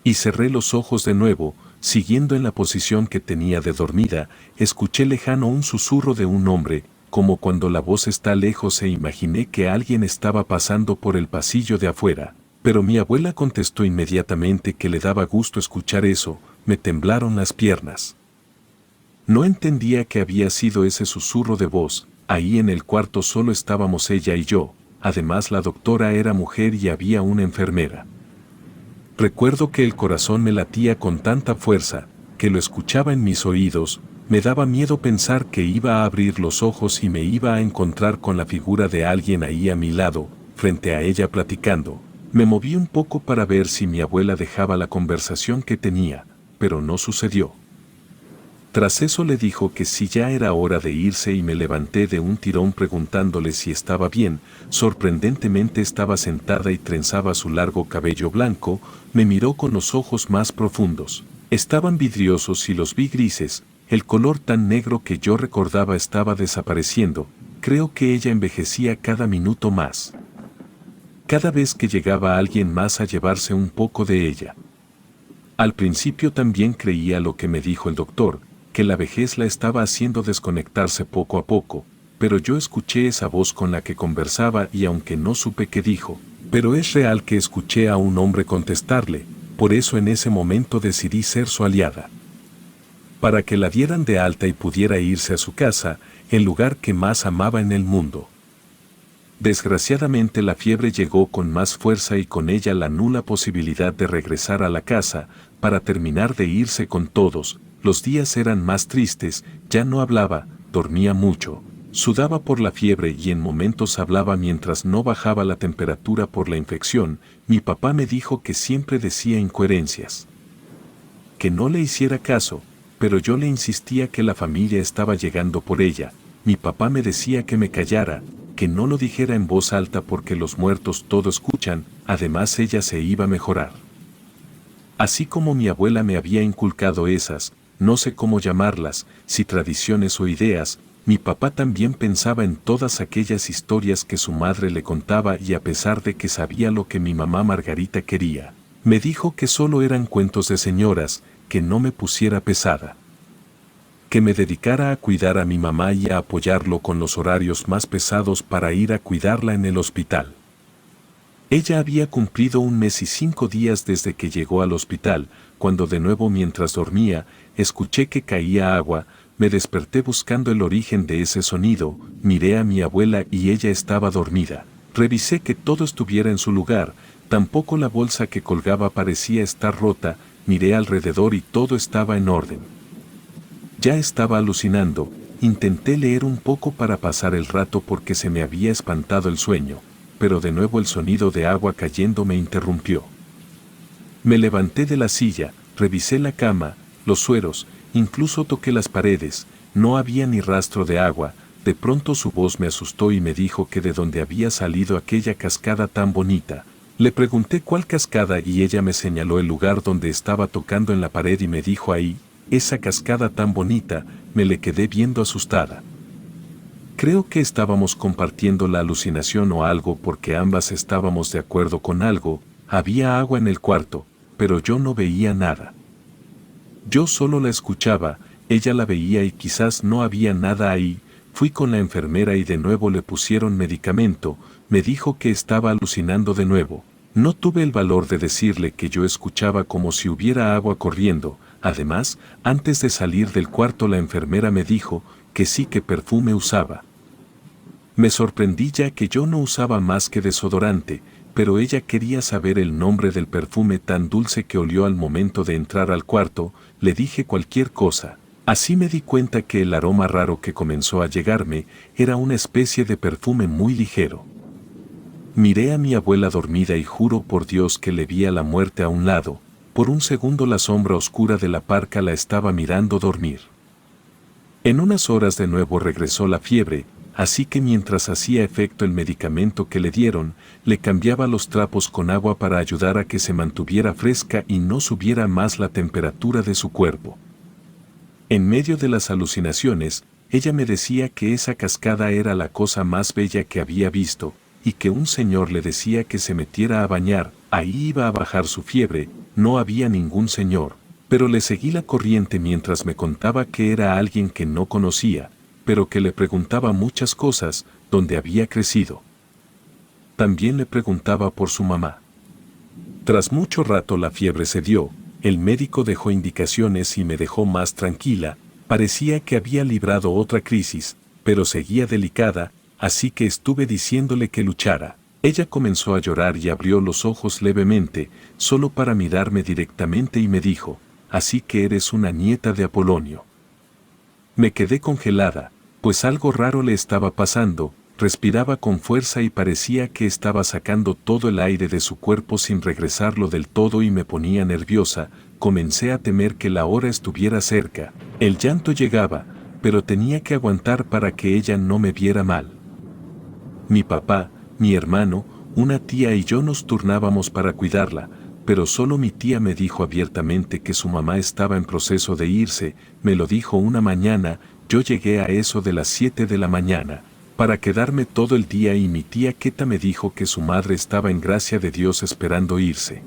Y cerré los ojos de nuevo. Siguiendo en la posición que tenía de dormida, escuché lejano un susurro de un hombre, como cuando la voz está lejos, e imaginé que alguien estaba pasando por el pasillo de afuera. Pero mi abuela contestó inmediatamente que le daba gusto escuchar eso. Me temblaron las piernas. No entendía qué había sido ese susurro de voz. Ahí en el cuarto solo estábamos ella y yo. Además, la doctora era mujer y había una enfermera. Recuerdo que el corazón me latía con tanta fuerza, que lo escuchaba en mis oídos. Me daba miedo pensar que iba a abrir los ojos y me iba a encontrar con la figura de alguien ahí a mi lado, frente a ella platicando. Me moví un poco para ver si mi abuela dejaba la conversación que tenía, pero no sucedió. Tras eso le dijo que si ya era hora de irse y me levanté de un tirón preguntándole si estaba bien. Sorprendentemente estaba sentada y trenzaba su largo cabello blanco. Me miró con los ojos más profundos. Estaban vidriosos y los vi grises. El color tan negro que yo recordaba estaba desapareciendo. Creo que ella envejecía cada minuto más. Cada vez que llegaba alguien más a llevarse un poco de ella. Al principio también creía lo que me dijo el doctor, que la vejez la estaba haciendo desconectarse poco a poco, pero yo escuché esa voz con la que conversaba y aunque no supe qué dijo, pero es real que escuché a un hombre contestarle. Por eso en ese momento decidí ser su aliada. Para que la dieran de alta y pudiera irse a su casa, el lugar que más amaba en el mundo. Desgraciadamente la fiebre llegó con más fuerza y con ella la nula posibilidad de regresar a la casa, para terminar de irse con todos. Los días eran más tristes, ya no hablaba, dormía mucho, sudaba por la fiebre y en momentos hablaba mientras no bajaba la temperatura por la infección. Mi papá me dijo que siempre decía incoherencias. Que no le hiciera caso, pero yo le insistía que la familia estaba llegando por ella. Mi papá me decía que me callara, que no lo dijera en voz alta porque los muertos todo escuchan, además ella se iba a mejorar. Así como mi abuela me había inculcado esas, no sé cómo llamarlas, si tradiciones o ideas, mi papá también pensaba en todas aquellas historias que su madre le contaba y a pesar de que sabía lo que mi mamá Margarita quería, me dijo que solo eran cuentos de señoras, que no me pusiera pesada. Que me dedicara a cuidar a mi mamá y a apoyarlo con los horarios más pesados para ir a cuidarla en el hospital. Ella había cumplido 1 mes y 5 días desde que llegó al hospital, cuando de nuevo mientras dormía, escuché que caía agua. Me desperté buscando el origen de ese sonido, miré a mi abuela y ella estaba dormida. Revisé que todo estuviera en su lugar, tampoco la bolsa que colgaba parecía estar rota, miré alrededor y todo estaba en orden. Ya estaba alucinando, intenté leer un poco para pasar el rato porque se me había espantado el sueño, pero de nuevo el sonido de agua cayendo me interrumpió. Me levanté de la silla, revisé la cama, los sueros, incluso toqué las paredes, no había ni rastro de agua. De pronto su voz me asustó y me dijo que de dónde había salido aquella cascada tan bonita. Le pregunté cuál cascada y ella me señaló el lugar donde estaba tocando en la pared y me dijo ahí, esa cascada tan bonita. Me le quedé viendo asustada. Creo que estábamos compartiendo la alucinación o algo porque ambas estábamos de acuerdo con algo. Había agua en el cuarto, pero yo no veía nada. Yo solo la escuchaba, ella la veía y quizás no había nada ahí. Fui con la enfermera y de nuevo le pusieron medicamento. Me dijo que estaba alucinando de nuevo. No tuve el valor de decirle que yo escuchaba como si hubiera agua corriendo. Además, antes de salir del cuarto la enfermera me dijo que sí que perfume usaba. Me sorprendí ya que yo no usaba más que desodorante, pero ella quería saber el nombre del perfume tan dulce que olió al momento de entrar al cuarto. Le dije cualquier cosa. Así me di cuenta que el aroma raro que comenzó a llegarme era una especie de perfume muy ligero. Miré a mi abuela dormida y juro por Dios que le vi a la muerte a un lado. Por un segundo la sombra oscura de la parca la estaba mirando dormir. En unas horas de nuevo regresó la fiebre, así que mientras hacía efecto el medicamento que le dieron, le cambiaba los trapos con agua para ayudar a que se mantuviera fresca y no subiera más la temperatura de su cuerpo. En medio de las alucinaciones, ella me decía que esa cascada era la cosa más bella que había visto, y que un señor le decía que se metiera a bañar, ahí iba a bajar su fiebre. No había ningún señor, Pero le seguí la corriente mientras me contaba que era alguien que no conocía, pero que le preguntaba muchas cosas, dónde había crecido. También le preguntaba por su mamá. Tras mucho rato la fiebre cedió, el médico dejó indicaciones y me dejó más tranquila, parecía que había librado otra crisis, pero seguía delicada, así que estuve diciéndole que luchara. Ella comenzó a llorar y abrió los ojos levemente, solo para mirarme directamente y me dijo, «Así que eres una nieta de Apolonio». Me quedé congelada, pues algo raro le estaba pasando, respiraba con fuerza y parecía que estaba sacando todo el aire de su cuerpo sin regresarlo del todo y me ponía nerviosa, comencé a temer que la hora estuviera cerca. El llanto llegaba, pero tenía que aguantar para que ella no me viera mal. Mi papá, mi hermano, una tía y yo nos turnábamos para cuidarla, pero solo mi tía me dijo abiertamente que su mamá estaba en proceso de irse, me lo dijo una mañana, yo llegué a eso de las 7 de la mañana, para quedarme todo el día y mi tía Queta me dijo que su madre estaba en gracia de Dios esperando irse.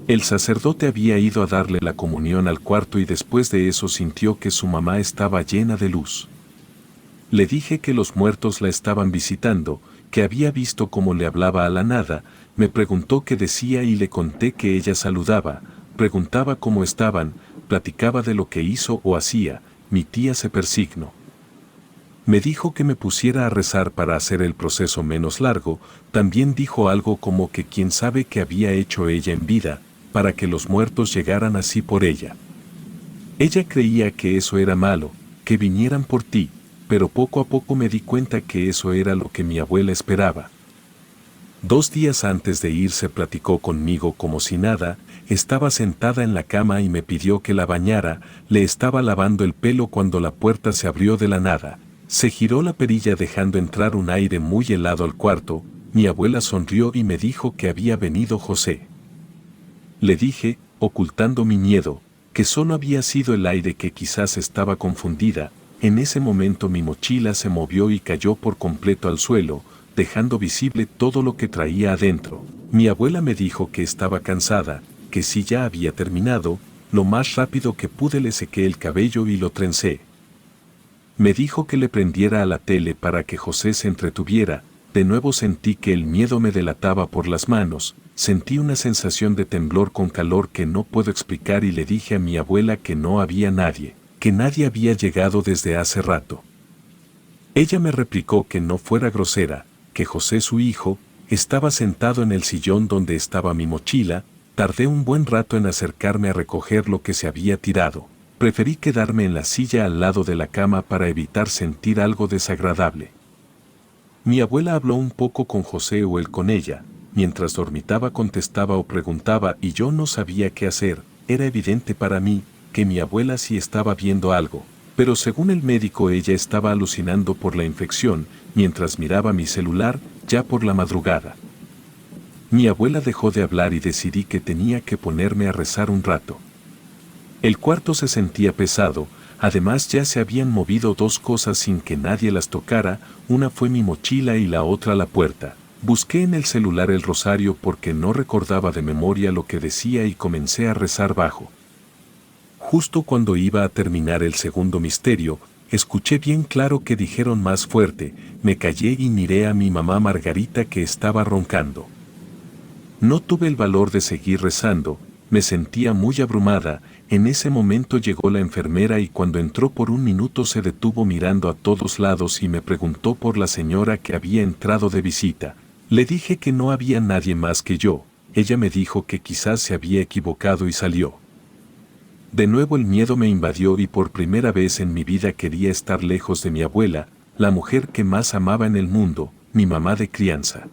El sacerdote había ido a darle la comunión al cuarto y después de eso sintió que su mamá estaba llena de luz. Le dije que los muertos la estaban visitando, que había visto cómo le hablaba a la nada, me preguntó qué decía y le conté que ella saludaba, preguntaba cómo estaban, platicaba de lo que hizo o hacía, mi tía se persignó. Me dijo que me pusiera a rezar para hacer el proceso menos largo, también dijo algo como que quién sabe qué había hecho ella en vida, para que los muertos llegaran así por ella. Ella creía que eso era malo, que vinieran por ti, pero poco a poco me di cuenta que eso era lo que mi abuela esperaba. 2 días antes de irse platicó conmigo como si nada, estaba sentada en la cama y me pidió que la bañara, le estaba lavando el pelo cuando la puerta se abrió de la nada, se giró la perilla dejando entrar un aire muy helado al cuarto, mi abuela sonrió y me dijo que había venido José. Le dije, ocultando mi miedo, que solo había sido el aire que quizás estaba confundida. En ese momento mi mochila se movió y cayó por completo al suelo, dejando visible todo lo que traía adentro. Mi abuela me dijo que estaba cansada, que si ya había terminado, lo más rápido que pude le sequé el cabello y lo trencé. Me dijo que le prendiera a la tele para que José se entretuviera. De nuevo sentí que el miedo me delataba por las manos, sentí una sensación de temblor con calor que no puedo explicar y le dije a mi abuela que no había nadie, que nadie había llegado desde hace rato. Ella me replicó que no fuera grosera, que José su hijo, estaba sentado en el sillón donde estaba mi mochila, tardé un buen rato en acercarme a recoger lo que se había tirado, preferí quedarme en la silla al lado de la cama para evitar sentir algo desagradable. Mi abuela habló un poco con José o él con ella, mientras dormitaba contestaba o preguntaba y yo no sabía qué hacer, era evidente para mí que mi abuela sí estaba viendo algo, pero según el médico ella estaba alucinando por la infección, mientras miraba mi celular, ya por la madrugada. Mi abuela dejó de hablar y decidí que tenía que ponerme a rezar un rato. El cuarto se sentía pesado, además ya se habían movido 2 cosas sin que nadie las tocara, una fue mi mochila y la otra la puerta. Busqué en el celular el rosario porque no recordaba de memoria lo que decía y comencé a rezar bajo. Justo cuando iba a terminar el segundo misterio, escuché bien claro que dijeron más fuerte, me callé y miré a mi mamá Margarita que estaba roncando. No tuve el valor de seguir rezando, me sentía muy abrumada, en ese momento llegó la enfermera y cuando entró por un minuto se detuvo mirando a todos lados y me preguntó por la señora que había entrado de visita. Le dije que no había nadie más que yo, ella me dijo que quizás se había equivocado y salió. De nuevo el miedo me invadió y por primera vez en mi vida quería estar lejos de mi abuela, la mujer que más amaba en el mundo, mi mamá de crianza.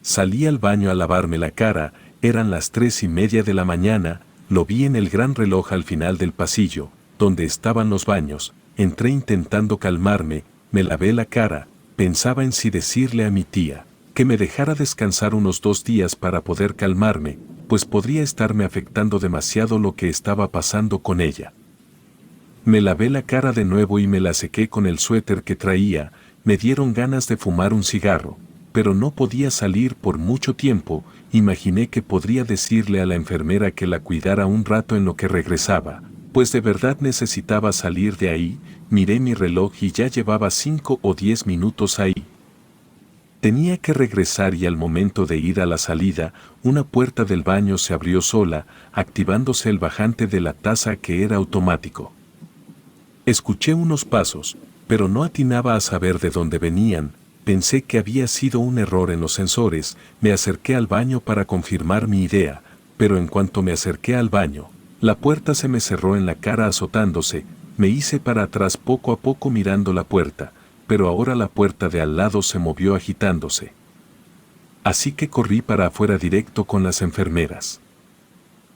Salí al baño a lavarme la cara, eran las 3:30 de la mañana, lo vi en el gran reloj al final del pasillo, donde estaban los baños, entré intentando calmarme, me lavé la cara, pensaba en si decirle a mi tía, que me dejara descansar unos 2 días para poder calmarme, pues podría estarme afectando demasiado lo que estaba pasando con ella. Me lavé la cara de nuevo y me la sequé con el suéter que traía, me dieron ganas de fumar un cigarro, pero no podía salir por mucho tiempo. Imaginé que podría decirle a la enfermera que la cuidara un rato en lo que regresaba, pues de verdad necesitaba salir de ahí. Miré mi reloj y ya llevaba 5 o 10 minutos ahí. Tenía que regresar y al momento de ir a la salida, una puerta del baño se abrió sola, activándose el bajante de la taza que era automático. Escuché unos pasos, pero no atinaba a saber de dónde venían. Pensé que había sido un error en los sensores. Me acerqué al baño para confirmar mi idea, pero en cuanto me acerqué al baño, la puerta se me cerró en la cara azotándose. Me hice para atrás poco a poco mirando la puerta, pero ahora la puerta de al lado se movió agitándose. Así que corrí para afuera directo con las enfermeras.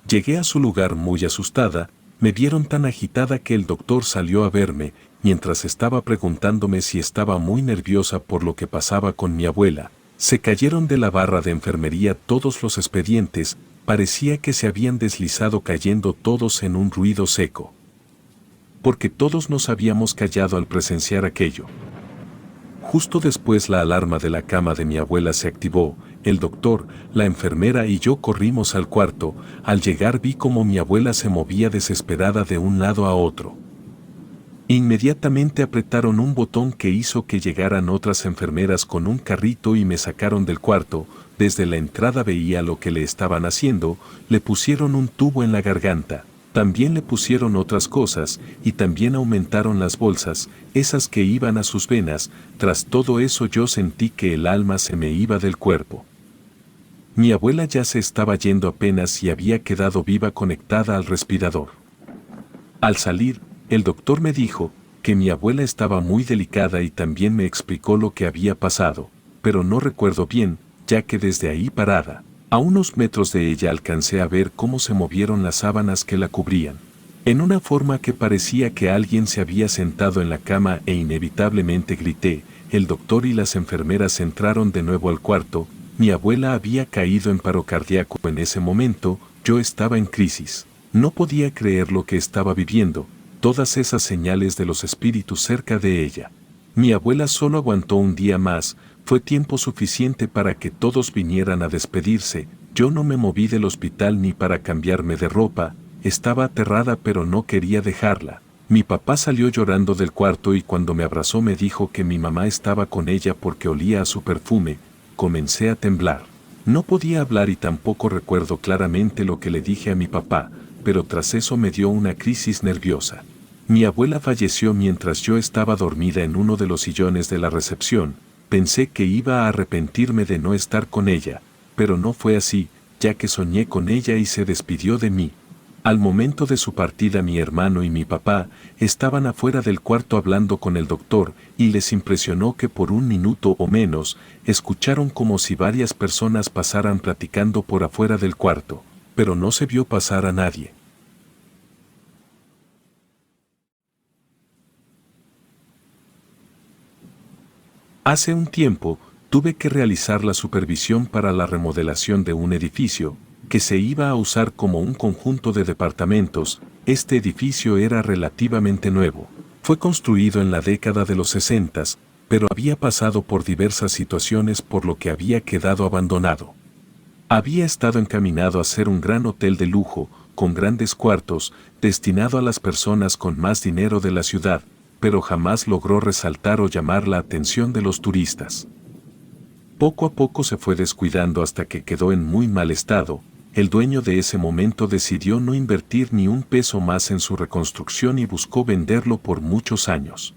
Llegué a su lugar muy asustada. Me vieron tan agitada que el doctor salió a verme, mientras estaba preguntándome si estaba muy nerviosa por lo que pasaba con mi abuela. Se cayeron de la barra de enfermería todos los expedientes, parecía que se habían deslizado cayendo todos en un ruido seco. Porque todos nos habíamos callado al presenciar aquello. Justo después la alarma de la cama de mi abuela se activó. El doctor, la enfermera y yo corrimos al cuarto. Al llegar vi cómo mi abuela se movía desesperada de un lado a otro. Inmediatamente apretaron un botón que hizo que llegaran otras enfermeras con un carrito y me sacaron del cuarto. Desde la entrada veía lo que le estaban haciendo. Le pusieron un tubo en la garganta. También le pusieron otras cosas y también aumentaron las bolsas, esas que iban a sus venas. Tras todo eso yo sentí que el alma se me iba del cuerpo. Mi abuela ya se estaba yendo apenas y había quedado viva conectada al respirador. Al salir, el doctor me dijo que mi abuela estaba muy delicada y también me explicó lo que había pasado, pero no recuerdo bien, ya que desde ahí parada, a unos metros de ella alcancé a ver cómo se movieron las sábanas que la cubrían, en una forma que parecía que alguien se había sentado en la cama e inevitablemente grité. El doctor y las enfermeras entraron de nuevo al cuarto. Mi abuela había caído en paro cardíaco en ese momento. Yo estaba en crisis. No podía creer lo que estaba viviendo, todas esas señales de los espíritus cerca de ella. Mi abuela solo aguantó un día más. Fue tiempo suficiente para que todos vinieran a despedirse. Yo no me moví del hospital ni para cambiarme de ropa. Estaba aterrada pero no quería dejarla. Mi papá salió llorando del cuarto y cuando me abrazó me dijo que mi mamá estaba con ella porque olía a su perfume. Comencé a temblar. No podía hablar y tampoco recuerdo claramente lo que le dije a mi papá, pero tras eso me dio una crisis nerviosa. Mi abuela falleció mientras yo estaba dormida en uno de los sillones de la recepción. Pensé que iba a arrepentirme de no estar con ella, pero no fue así, ya que soñé con ella y se despidió de mí. Al momento de su partida mi hermano y mi papá estaban afuera del cuarto hablando con el doctor y les impresionó que por un minuto o menos escucharon como si varias personas pasaran platicando por afuera del cuarto, pero no se vio pasar a nadie. Hace un tiempo, tuve que realizar la supervisión para la remodelación de un edificio, que se iba a usar como un conjunto de departamentos. Este edificio era relativamente nuevo. Fue construido en la década de los 60, pero había pasado por diversas situaciones por lo que había quedado abandonado. Había estado encaminado a ser un gran hotel de lujo, con grandes cuartos, destinado a las personas con más dinero de la ciudad, pero jamás logró resaltar o llamar la atención de los turistas. Poco a poco se fue descuidando hasta que quedó en muy mal estado. El dueño de ese momento decidió no invertir ni un peso más en su reconstrucción y buscó venderlo por muchos años.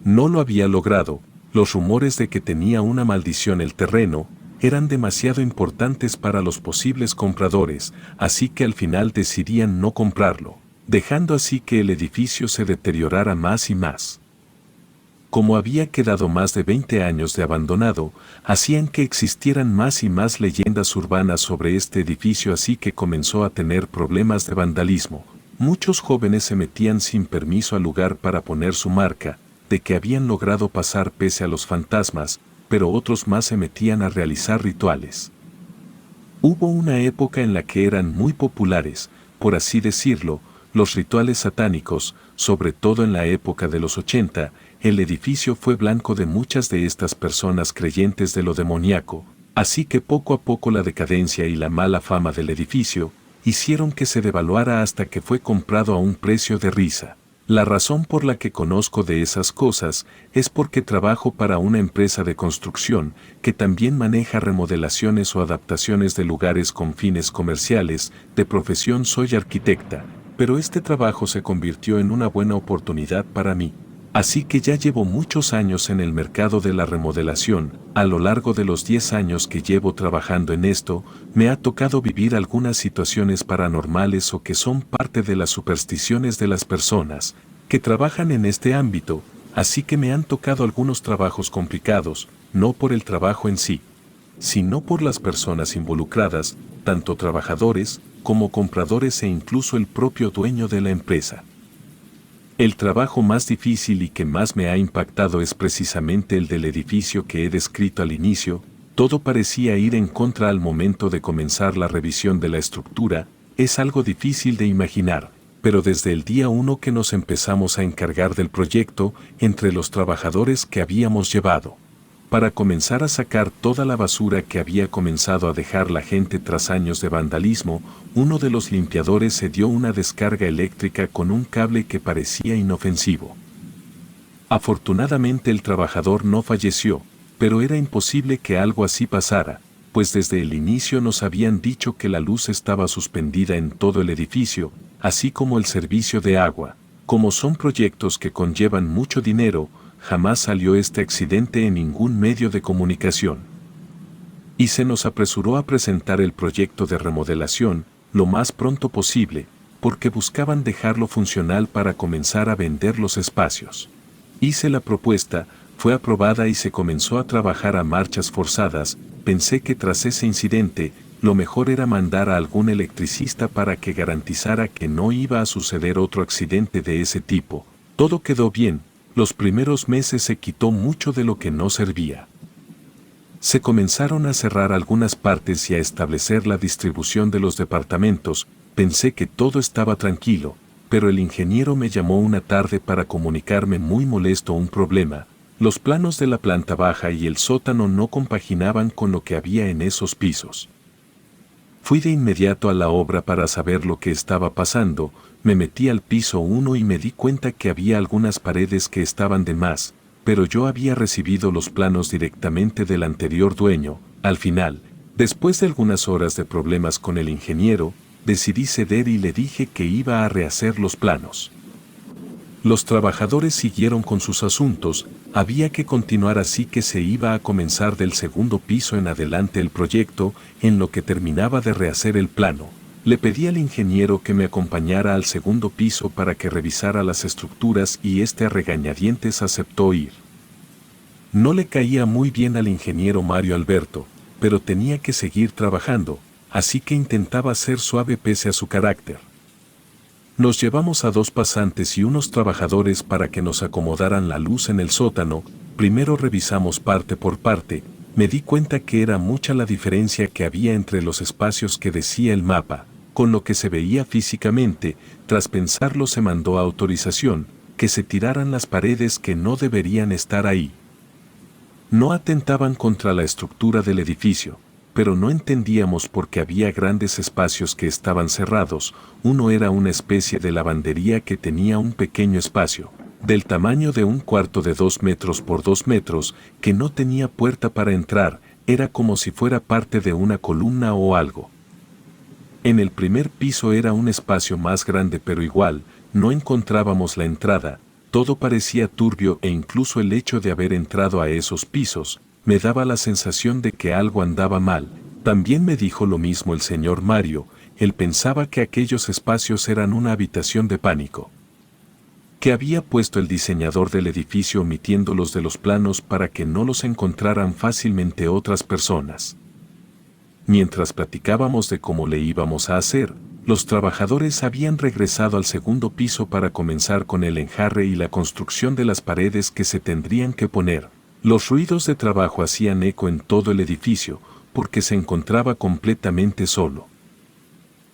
No lo había logrado. Los rumores de que tenía una maldición el terreno eran demasiado importantes para los posibles compradores, así que al final decidían no comprarlo, dejando así que el edificio se deteriorara más y más. Como había quedado más de 20 años de abandonado, hacían que existieran más y más leyendas urbanas sobre este edificio, así que comenzó a tener problemas de vandalismo. Muchos jóvenes se metían sin permiso al lugar para poner su marca, de que habían logrado pasar pese a los fantasmas, pero otros más se metían a realizar rituales. Hubo una época en la que eran muy populares, por así decirlo, los rituales satánicos, sobre todo en la época de los 80, el edificio fue blanco de muchas de estas personas creyentes de lo demoníaco, así que poco a poco la decadencia y la mala fama del edificio hicieron que se devaluara hasta que fue comprado a un precio de risa. La razón por la que conozco de esas cosas es porque trabajo para una empresa de construcción que también maneja remodelaciones o adaptaciones de lugares con fines comerciales. De profesión soy arquitecta, pero este trabajo se convirtió en una buena oportunidad para mí. Así que ya llevo muchos años en el mercado de la remodelación. A lo largo de los 10 años que llevo trabajando en esto, me ha tocado vivir algunas situaciones paranormales o que son parte de las supersticiones de las personas que trabajan en este ámbito, así que me han tocado algunos trabajos complicados, no por el trabajo en sí, sino por las personas involucradas, tanto trabajadores como compradores e incluso el propio dueño de la empresa. El trabajo más difícil y que más me ha impactado es precisamente el del edificio que he descrito al inicio. Todo parecía ir en contra al momento de comenzar la revisión de la estructura. Es algo difícil de imaginar, pero desde el día 1 que nos empezamos a encargar del proyecto, entre los trabajadores que habíamos llevado, para comenzar a sacar toda la basura que había comenzado a dejar la gente tras años de vandalismo, uno de los limpiadores se dio una descarga eléctrica con un cable que parecía inofensivo. Afortunadamente el trabajador no falleció, pero era imposible que algo así pasara, pues desde el inicio nos habían dicho que la luz estaba suspendida en todo el edificio, así como el servicio de agua. Como son proyectos que conllevan mucho dinero, jamás salió este accidente en ningún medio de comunicación. Y se nos apresuró a presentar el proyecto de remodelación lo más pronto posible, porque buscaban dejarlo funcional para comenzar a vender los espacios. Hice la propuesta, fue aprobada y se comenzó a trabajar a marchas forzadas. Pensé que tras ese incidente, lo mejor era mandar a algún electricista para que garantizara que no iba a suceder otro accidente de ese tipo. Todo quedó bien. Los primeros meses se quitó mucho de lo que no servía. Se comenzaron a cerrar algunas partes y a establecer la distribución de los departamentos. Pensé que todo estaba tranquilo, pero el ingeniero me llamó una tarde para comunicarme muy molesto un problema. Los planos de la planta baja y el sótano no compaginaban con lo que había en esos pisos. Fui de inmediato a la obra para saber lo que estaba pasando. Me metí al piso 1 y me di cuenta que había algunas paredes que estaban de más, pero yo había recibido los planos directamente del anterior dueño. Al final, después de algunas horas de problemas con el ingeniero, decidí ceder y le dije que iba a rehacer los planos. Los trabajadores siguieron con sus asuntos, había que continuar, así que se iba a comenzar del segundo piso en adelante el proyecto. En lo que terminaba de rehacer el plano, le pedí al ingeniero que me acompañara al segundo piso para que revisara las estructuras y este a regañadientes aceptó ir. No le caía muy bien al ingeniero Mario Alberto, pero tenía que seguir trabajando, así que intentaba ser suave pese a su carácter. Nos llevamos a 2 pasantes y unos trabajadores para que nos acomodaran la luz en el sótano. Primero revisamos parte por parte. Me di cuenta que era mucha la diferencia que había entre los espacios que decía el mapa, con lo que se veía físicamente. Tras pensarlo se mandó a autorización, que se tiraran las paredes que no deberían estar ahí. No atentaban contra la estructura del edificio, pero no entendíamos por qué había grandes espacios que estaban cerrados. Uno era una especie de lavandería que tenía un pequeño espacio, del tamaño de un cuarto de 2 metros por 2 metros, que no tenía puerta para entrar, era como si fuera parte de una columna o algo. En el primer piso era un espacio más grande, pero igual, no encontrábamos la entrada. Todo parecía turbio e incluso el hecho de haber entrado a esos pisos me daba la sensación de que algo andaba mal. También me dijo lo mismo el señor Mario. Él pensaba que aquellos espacios eran una habitación de pánico que había puesto el diseñador del edificio, omitiéndolos de los planos para que no los encontraran fácilmente otras personas. Mientras platicábamos de cómo le íbamos a hacer, los trabajadores habían regresado al segundo piso para comenzar con el enjarre y la construcción de las paredes que se tendrían que poner. Los ruidos de trabajo hacían eco en todo el edificio, porque se encontraba completamente solo.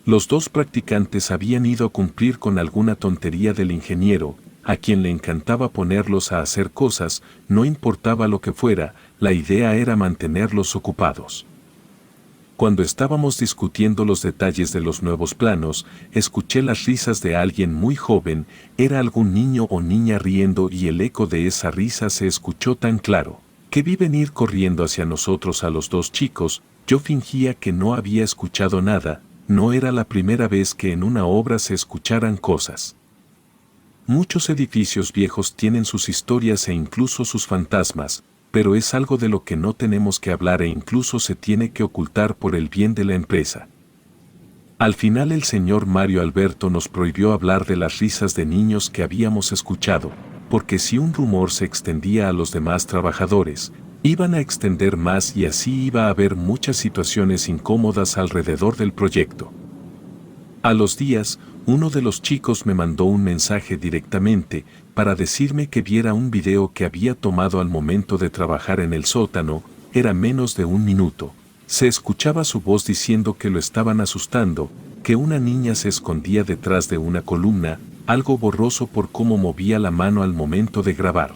Los dos practicantes habían ido a cumplir con alguna tontería del ingeniero, a quien le encantaba ponerlos a hacer cosas, no importaba lo que fuera, la idea era mantenerlos ocupados. Cuando estábamos discutiendo los detalles de los nuevos planos, escuché las risas de alguien muy joven, era algún niño o niña riendo y el eco de esa risa se escuchó tan claro, que vi venir corriendo hacia nosotros a los dos chicos. Yo fingía que no había escuchado nada, no era la primera vez que en una obra se escucharan cosas. Muchos edificios viejos tienen sus historias e incluso sus fantasmas, pero es algo de lo que no tenemos que hablar e incluso se tiene que ocultar por el bien de la empresa. Al final el señor Mario Alberto nos prohibió hablar de las risas de niños que habíamos escuchado, porque si un rumor se extendía a los demás trabajadores, iban a extender más y así iba a haber muchas situaciones incómodas alrededor del proyecto. A los días, uno de los chicos me mandó un mensaje directamente para decirme que viera un video que había tomado al momento de trabajar en el sótano, era menos de 1 minuto. Se escuchaba su voz diciendo que lo estaban asustando, que una niña se escondía detrás de una columna, algo borroso por cómo movía la mano al momento de grabar.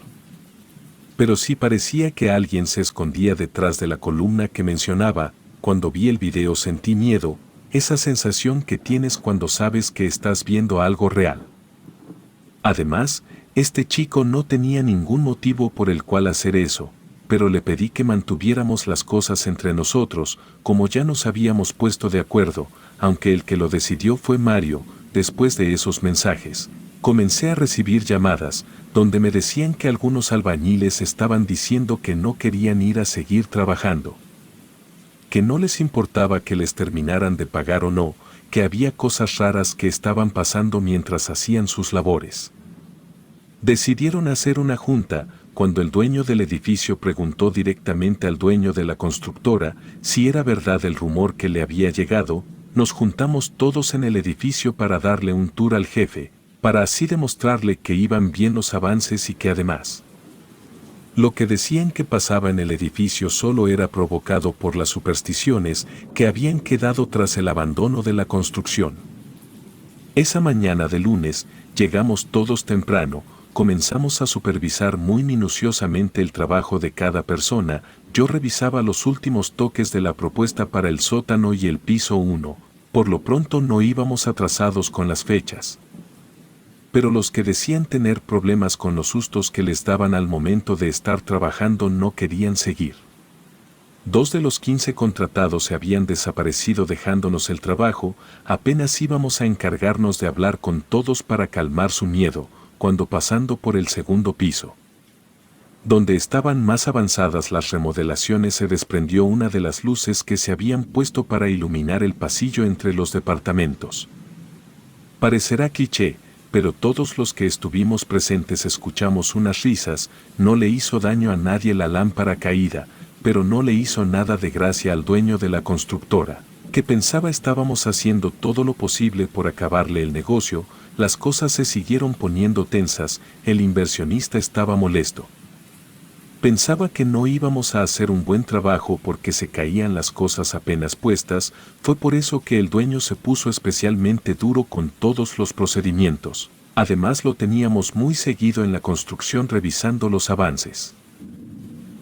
Pero sí parecía que alguien se escondía detrás de la columna que mencionaba. Cuando vi el video sentí miedo, esa sensación que tienes cuando sabes que estás viendo algo real. Además, este chico no tenía ningún motivo por el cual hacer eso, pero le pedí que mantuviéramos las cosas entre nosotros, como ya nos habíamos puesto de acuerdo, aunque el que lo decidió fue Mario. Después de esos mensajes, comencé a recibir llamadas, donde me decían que algunos albañiles estaban diciendo que no querían ir a seguir trabajando, que no les importaba que les terminaran de pagar o no, que había cosas raras que estaban pasando mientras hacían sus labores. Decidieron hacer una junta. Cuando el dueño del edificio preguntó directamente al dueño de la constructora si era verdad el rumor que le había llegado, nos juntamos todos en el edificio para darle un tour al jefe, para así demostrarle que iban bien los avances y que además lo que decían que pasaba en el edificio solo era provocado por las supersticiones que habían quedado tras el abandono de la construcción. Esa mañana de lunes, llegamos todos temprano, comenzamos a supervisar muy minuciosamente el trabajo de cada persona. Yo revisaba los últimos toques de la propuesta para el sótano y el piso 1, por lo pronto no íbamos atrasados con las fechas. Pero los que decían tener problemas con los sustos que les daban al momento de estar trabajando no querían seguir. 2 de los 15 contratados se habían desaparecido dejándonos el trabajo. Apenas íbamos a encargarnos de hablar con todos para calmar su miedo, cuando pasando por el segundo piso, donde estaban más avanzadas las remodelaciones, se desprendió una de las luces que se habían puesto para iluminar el pasillo entre los departamentos. Parecerá cliché, pero todos los que estuvimos presentes escuchamos unas risas. No le hizo daño a nadie la lámpara caída, pero no le hizo nada de gracia al dueño de la constructora, que pensaba estábamos haciendo todo lo posible por acabarle el negocio. Las cosas se siguieron poniendo tensas, el inversionista estaba molesto. Pensaba que no íbamos a hacer un buen trabajo porque se caían las cosas apenas puestas. Fue por eso que el dueño se puso especialmente duro con todos los procedimientos. Además lo teníamos muy seguido en la construcción revisando los avances.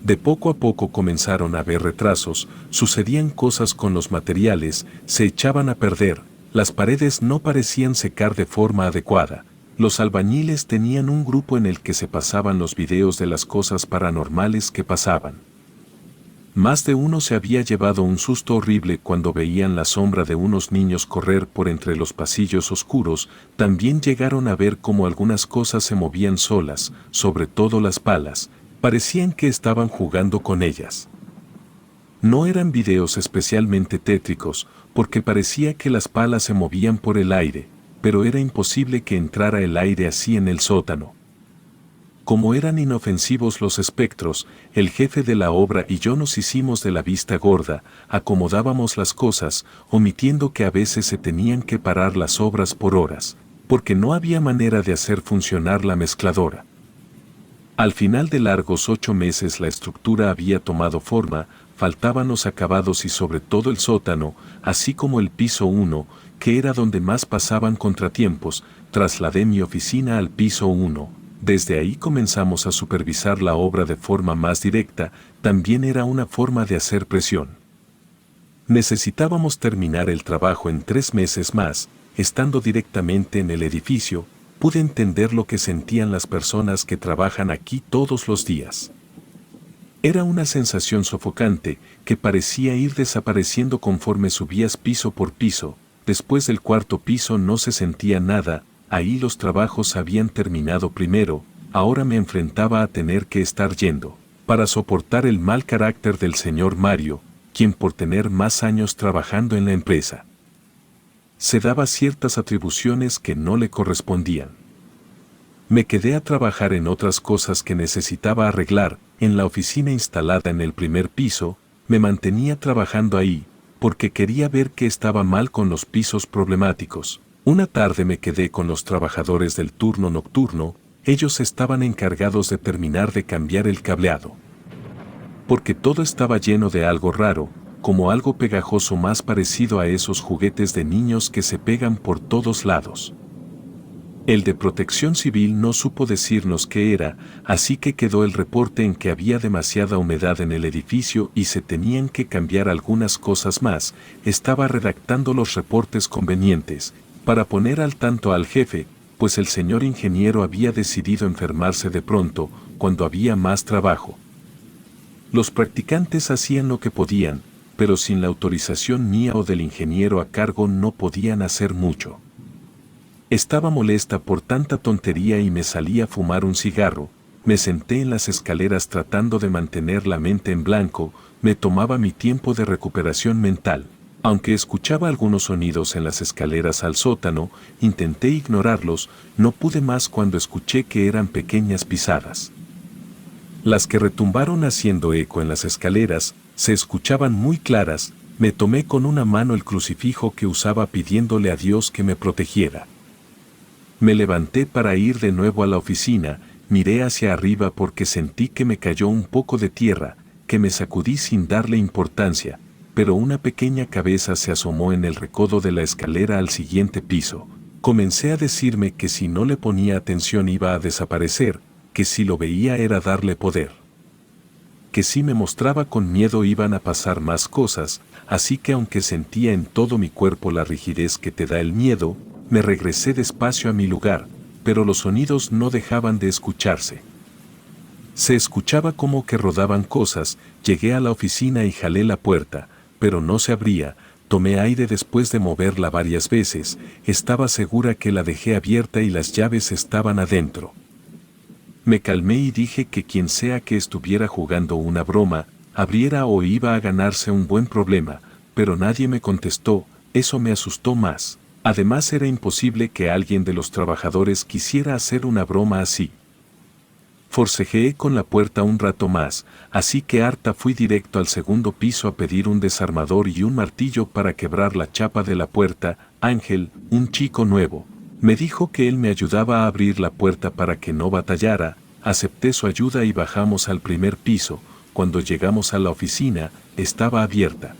De poco a poco comenzaron a haber retrasos, sucedían cosas con los materiales, se echaban a perder, las paredes no parecían secar de forma adecuada. Los albañiles tenían un grupo en el que se pasaban los videos de las cosas paranormales que pasaban. Más de uno se había llevado un susto horrible cuando veían la sombra de unos niños correr por entre los pasillos oscuros. También llegaron a ver cómo algunas cosas se movían solas, sobre todo las palas, parecían que estaban jugando con ellas. No eran videos especialmente tétricos, porque parecía que las palas se movían por el aire, pero era imposible que entrara el aire así en el sótano. Como eran inofensivos los espectros, el jefe de la obra y yo nos hicimos de la vista gorda, acomodábamos las cosas, omitiendo que a veces se tenían que parar las obras por horas, porque no había manera de hacer funcionar la mezcladora. Al final de largos 8 meses la estructura había tomado forma, faltaban los acabados y sobre todo el sótano, así como el piso 1, que era donde más pasaban contratiempos. Trasladé mi oficina al piso 1. Desde ahí comenzamos a supervisar la obra de forma más directa, también era una forma de hacer presión. Necesitábamos terminar el trabajo en 3 meses más. Estando directamente en el edificio, pude entender lo que sentían las personas que trabajan aquí todos los días. Era una sensación sofocante que parecía ir desapareciendo conforme subías piso por piso. Después del 4.º piso no se sentía nada, ahí los trabajos habían terminado primero, ahora me enfrentaba a tener que estar yendo, para soportar el mal carácter del señor Mario, quien por tener más años trabajando en la empresa, se daba ciertas atribuciones que no le correspondían. Me quedé a trabajar en otras cosas que necesitaba arreglar. En la oficina instalada en el 1.er piso, me mantenía trabajando ahí, porque quería ver qué estaba mal con los pisos problemáticos. Una tarde me quedé con los trabajadores del turno nocturno, ellos estaban encargados de terminar de cambiar el cableado. Porque todo estaba lleno de algo raro, como algo pegajoso más parecido a esos juguetes de niños que se pegan por todos lados. El de Protección Civil no supo decirnos qué era, así que quedó el reporte en que había demasiada humedad en el edificio y se tenían que cambiar algunas cosas más. Estaba redactando los reportes convenientes, para poner al tanto al jefe, pues el señor ingeniero había decidido enfermarse de pronto, cuando había más trabajo. Los practicantes hacían lo que podían, pero sin la autorización mía o del ingeniero a cargo no podían hacer mucho. Estaba molesta por tanta tontería y me salí a fumar un cigarro. Me senté en las escaleras tratando de mantener la mente en blanco, me tomaba mi tiempo de recuperación mental. Aunque escuchaba algunos sonidos en las escaleras al sótano, intenté ignorarlos, no pude más cuando escuché que eran pequeñas pisadas. Las que retumbaron haciendo eco en las escaleras, se escuchaban muy claras. Me tomé con una mano el crucifijo que usaba pidiéndole a Dios que me protegiera. Me levanté para ir de nuevo a la oficina, miré hacia arriba porque sentí que me cayó un poco de tierra, que me sacudí sin darle importancia, pero una pequeña cabeza se asomó en el recodo de la escalera al siguiente piso. Comencé a decirme que si no le ponía atención iba a desaparecer, que si lo veía era darle poder. Que si me mostraba con miedo iban a pasar más cosas, así que aunque sentía en todo mi cuerpo la rigidez que te da el miedo, me regresé despacio a mi lugar, pero los sonidos no dejaban de escucharse. Se escuchaba como que rodaban cosas. Llegué a la oficina y jalé la puerta, pero no se abría. Tomé aire después de moverla varias veces, estaba segura que la dejé abierta y las llaves estaban adentro. Me calmé y dije que quien sea que estuviera jugando una broma, abriera o iba a ganarse un buen problema, pero nadie me contestó, eso me asustó más. Además era imposible que alguien de los trabajadores quisiera hacer una broma así. Forcejeé con la puerta un rato más, así que harta fui directo al 2.º piso a pedir un desarmador y un martillo para quebrar la chapa de la puerta. Ángel, un chico nuevo, me dijo que él me ayudaba a abrir la puerta para que no batallara. Acepté su ayuda y bajamos al 1.er piso. Cuando llegamos a la oficina, estaba abierta.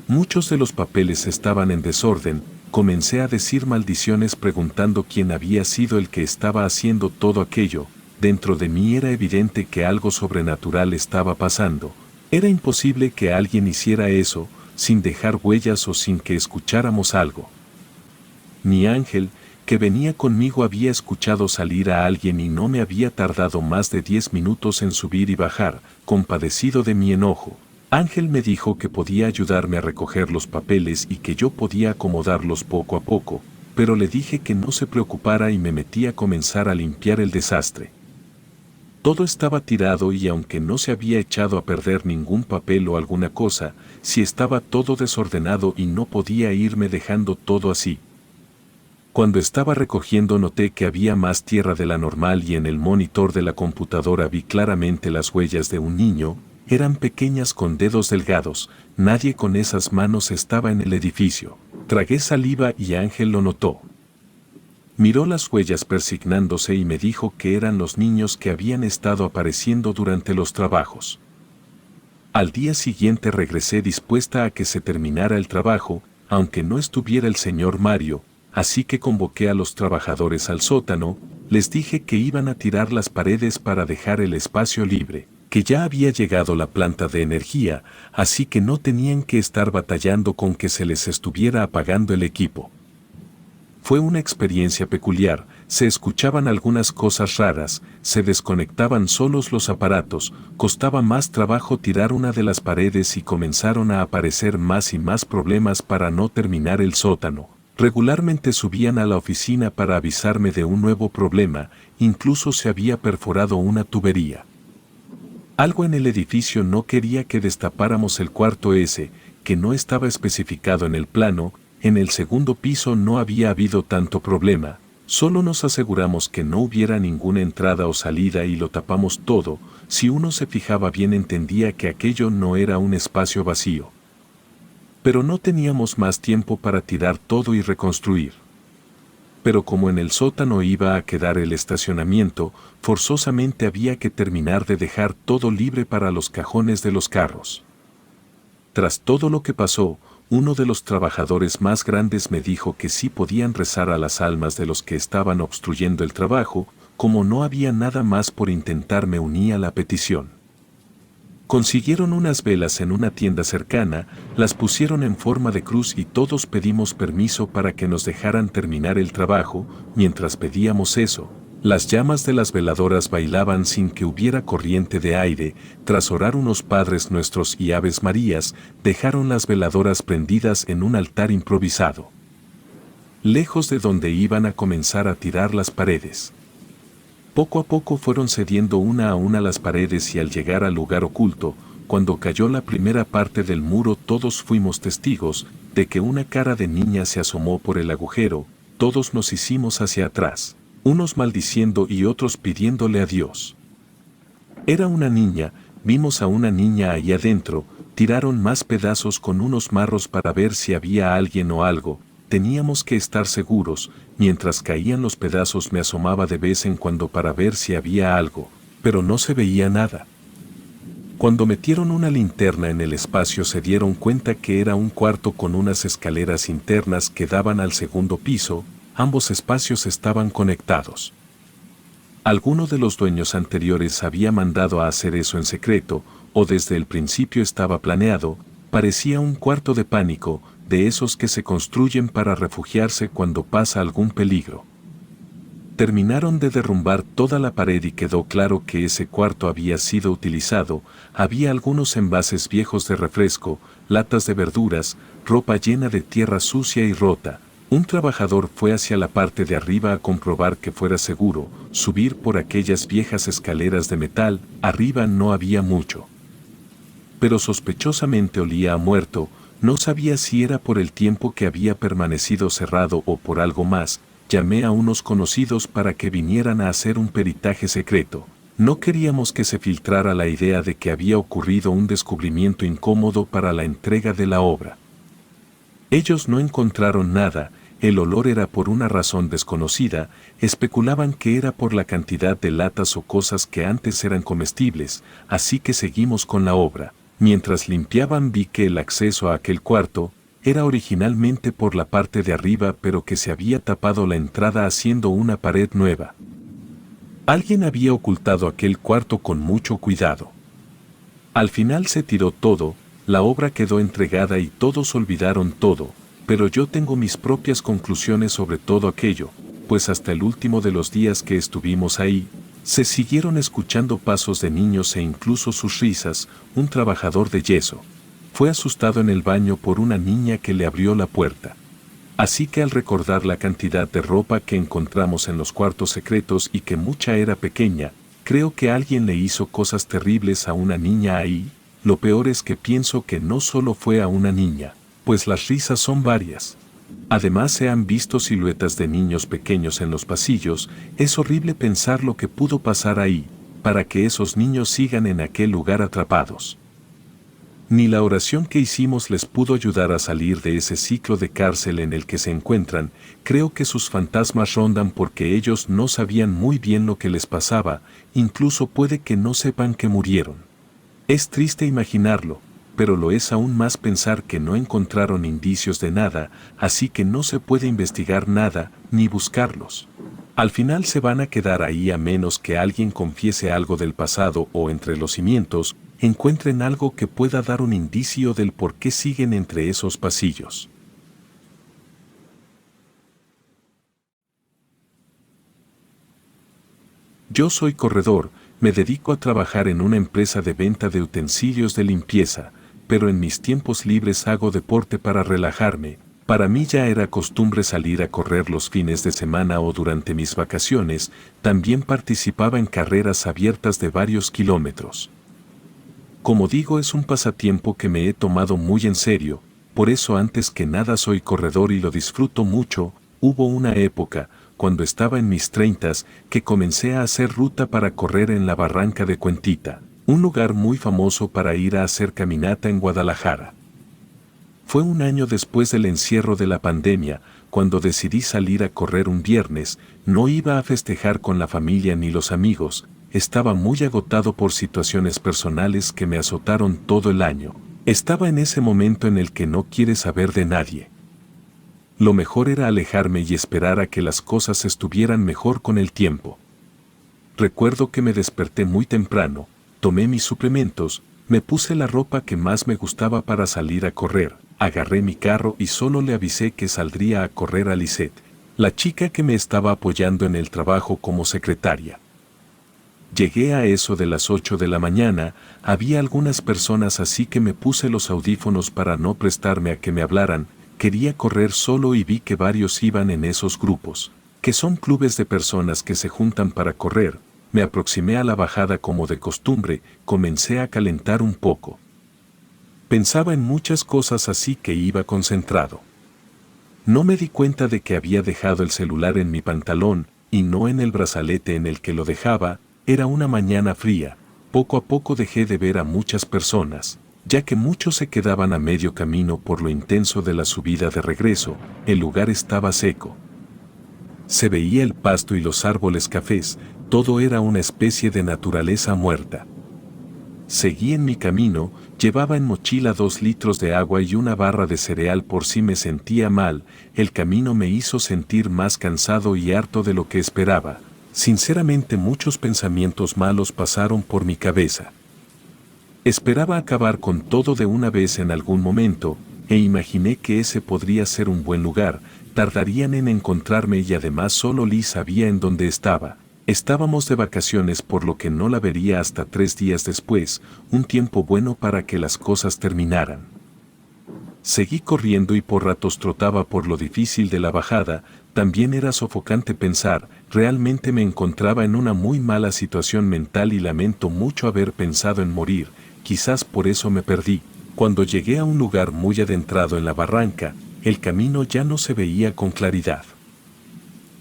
Muchos de los papeles estaban en desorden. Comencé a decir maldiciones preguntando quién había sido el que estaba haciendo todo aquello. Dentro de mí era evidente que algo sobrenatural estaba pasando. Era imposible que alguien hiciera eso, sin dejar huellas o sin que escucháramos algo. Mi Ángel, que venía conmigo, había escuchado salir a alguien y no me había tardado más de 10 minutos en subir y bajar, compadecido de mi enojo. Ángel me dijo que podía ayudarme a recoger los papeles y que yo podía acomodarlos poco a poco, pero le dije que no se preocupara y me metí a comenzar a limpiar el desastre. Todo estaba tirado y aunque no se había echado a perder ningún papel o alguna cosa, sí estaba todo desordenado y no podía irme dejando todo así. Cuando estaba recogiendo noté que había más tierra de la normal y en el monitor de la computadora vi claramente las huellas de un niño. Eran pequeñas con dedos delgados, nadie con esas manos estaba en el edificio. Tragué saliva y Ángel lo notó. Miró las huellas persignándose y me dijo que eran los niños que habían estado apareciendo durante los trabajos. Al día siguiente regresé dispuesta a que se terminara el trabajo, aunque no estuviera el señor Mario, así que convoqué a los trabajadores al sótano, les dije que iban a tirar las paredes para dejar el espacio libre, que ya había llegado la planta de energía, así que no tenían que estar batallando con que se les estuviera apagando el equipo. Fue una experiencia peculiar, se escuchaban algunas cosas raras, se desconectaban solos los aparatos, costaba más trabajo tirar una de las paredes y comenzaron a aparecer más y más problemas para no terminar el sótano. Regularmente subían a la oficina para avisarme de un nuevo problema, incluso se había perforado una tubería. Algo en el edificio no quería que destapáramos el cuarto ese, que no estaba especificado en el plano. En el segundo piso no había habido tanto problema, solo nos aseguramos que no hubiera ninguna entrada o salida y lo tapamos todo. Si uno se fijaba bien entendía que aquello no era un espacio vacío. Pero no teníamos más tiempo para tirar todo y reconstruir. Pero como en el sótano iba a quedar el estacionamiento, forzosamente había que terminar de dejar todo libre para los cajones de los carros. Tras todo lo que pasó, uno de los trabajadores más grandes me dijo que sí podían rezar a las almas de los que estaban obstruyendo el trabajo, como no había nada más por intentar me uní a la petición. Consiguieron unas velas en una tienda cercana, las pusieron en forma de cruz y todos pedimos permiso para que nos dejaran terminar el trabajo. Mientras pedíamos eso, las llamas de las veladoras bailaban sin que hubiera corriente de aire. Tras orar unos Padres Nuestros y Aves Marías, dejaron las veladoras prendidas en un altar improvisado, lejos de donde iban a comenzar a tirar las paredes. Poco a poco fueron cediendo una a una las paredes y al llegar al lugar oculto, cuando cayó la primera parte del muro todos fuimos testigos de que una cara de niña se asomó por el agujero. Todos nos hicimos hacia atrás, unos maldiciendo y otros pidiéndole a Dios. Era una niña, vimos a una niña ahí adentro, tiraron más pedazos con unos marros para ver si había alguien o algo. Teníamos que estar seguros. Mientras caían los pedazos me asomaba de vez en cuando para ver si había algo, pero no se veía nada. Cuando metieron una linterna en el espacio se dieron cuenta que era un cuarto con unas escaleras internas que daban al segundo piso. Ambos espacios estaban conectados. Alguno de los dueños anteriores había mandado a hacer eso en secreto, o desde el principio estaba planeado. Parecía un cuarto de pánico, de esos que se construyen para refugiarse cuando pasa algún peligro. Terminaron de derrumbar toda la pared y quedó claro que ese cuarto había sido utilizado. Había algunos envases viejos de refresco, latas de verduras, ropa llena de tierra sucia y rota. Un trabajador fue hacia la parte de arriba a comprobar que fuera seguro subir por aquellas viejas escaleras de metal. Arriba no había mucho, pero sospechosamente olía a muerto. No sabía si era por el tiempo que había permanecido cerrado o por algo más. Llamé a unos conocidos para que vinieran a hacer un peritaje secreto. No queríamos que se filtrara la idea de que había ocurrido un descubrimiento incómodo para la entrega de la obra. Ellos no encontraron nada. El olor era por una razón desconocida. Especulaban que era por la cantidad de latas o cosas que antes eran comestibles, así que seguimos con la obra. Mientras limpiaban vi que el acceso a aquel cuarto era originalmente por la parte de arriba, pero que se había tapado la entrada haciendo una pared nueva. Alguien había ocultado aquel cuarto con mucho cuidado. Al final se tiró todo, la obra quedó entregada y todos olvidaron todo, pero yo tengo mis propias conclusiones sobre todo aquello, pues hasta el último de los días que estuvimos ahí, se siguieron escuchando pasos de niños e incluso sus risas. Un trabajador de yeso fue asustado en el baño por una niña que le abrió la puerta. Así que al recordar la cantidad de ropa que encontramos en los cuartos secretos y que mucha era pequeña, creo que alguien le hizo cosas terribles a una niña ahí. Lo peor es que pienso que no solo fue a una niña, pues las risas son varias. Además se han visto siluetas de niños pequeños en los pasillos. Es horrible pensar lo que pudo pasar ahí, para que esos niños sigan en aquel lugar atrapados. Ni la oración que hicimos les pudo ayudar a salir de ese ciclo de cárcel en el que se encuentran. Creo que sus fantasmas rondan porque ellos no sabían muy bien lo que les pasaba, incluso puede que no sepan que murieron. Es triste imaginarlo, pero lo es aún más pensar que no encontraron indicios de nada, así que no se puede investigar nada, ni buscarlos. Al final se van a quedar ahí a menos que alguien confiese algo del pasado o entre los cimientos, encuentren algo que pueda dar un indicio del por qué siguen entre esos pasillos. Yo soy corredor, me dedico a trabajar en una empresa de venta de utensilios de limpieza, pero en mis tiempos libres hago deporte para relajarme. Para mí ya era costumbre salir a correr los fines de semana o durante mis vacaciones, también participaba en carreras abiertas de varios kilómetros. Como digo, es un pasatiempo que me he tomado muy en serio, por eso antes que nada soy corredor y lo disfruto mucho. Hubo una época, cuando estaba en mis 30s, que comencé a hacer ruta para correr en la Barranca de Cuentita, un lugar muy famoso para ir a hacer caminata en Guadalajara. Fue un año después del encierro de la pandemia, cuando decidí salir a correr un viernes. No iba a festejar con la familia ni los amigos, estaba muy agotado por situaciones personales que me azotaron todo el año. Estaba en ese momento en el que no quieres saber de nadie. Lo mejor era alejarme y esperar a que las cosas estuvieran mejor con el tiempo. Recuerdo que me desperté muy temprano, tomé mis suplementos, me puse la ropa que más me gustaba para salir a correr, agarré mi carro y solo le avisé que saldría a correr a Lisette, la chica que me estaba apoyando en el trabajo como secretaria. Llegué a eso de las 8 de la mañana, había algunas personas así que me puse los audífonos para no prestarme a que me hablaran. Quería correr solo y vi que varios iban en esos grupos, que son clubes de personas que se juntan para correr. Me aproximé a la bajada como de costumbre, comencé a calentar un poco. Pensaba en muchas cosas así que iba concentrado. No me di cuenta de que había dejado el celular en mi pantalón, y no en el brazalete en el que lo dejaba. Era una mañana fría, poco a poco dejé de ver a muchas personas, ya que muchos se quedaban a medio camino por lo intenso de la subida de regreso. El lugar estaba seco. Se veía el pasto y los árboles cafés, todo era una especie de naturaleza muerta. Seguí en mi camino, llevaba en mochila 2 litros de agua y una barra de cereal por si me sentía mal. El camino me hizo sentir más cansado y harto de lo que esperaba. Sinceramente, muchos pensamientos malos pasaron por mi cabeza. Esperaba acabar con todo de una vez en algún momento, e imaginé que ese podría ser un buen lugar. Tardarían en encontrarme y además solo Liz sabía en dónde estaba. Estábamos de vacaciones, por lo que no la vería hasta 3 días después, un tiempo bueno para que las cosas terminaran. Seguí corriendo y por ratos trotaba por lo difícil de la bajada. También era sofocante pensar, realmente me encontraba en una muy mala situación mental y lamento mucho haber pensado en morir, quizás por eso me perdí. Cuando llegué a un lugar muy adentrado en la barranca, el camino ya no se veía con claridad.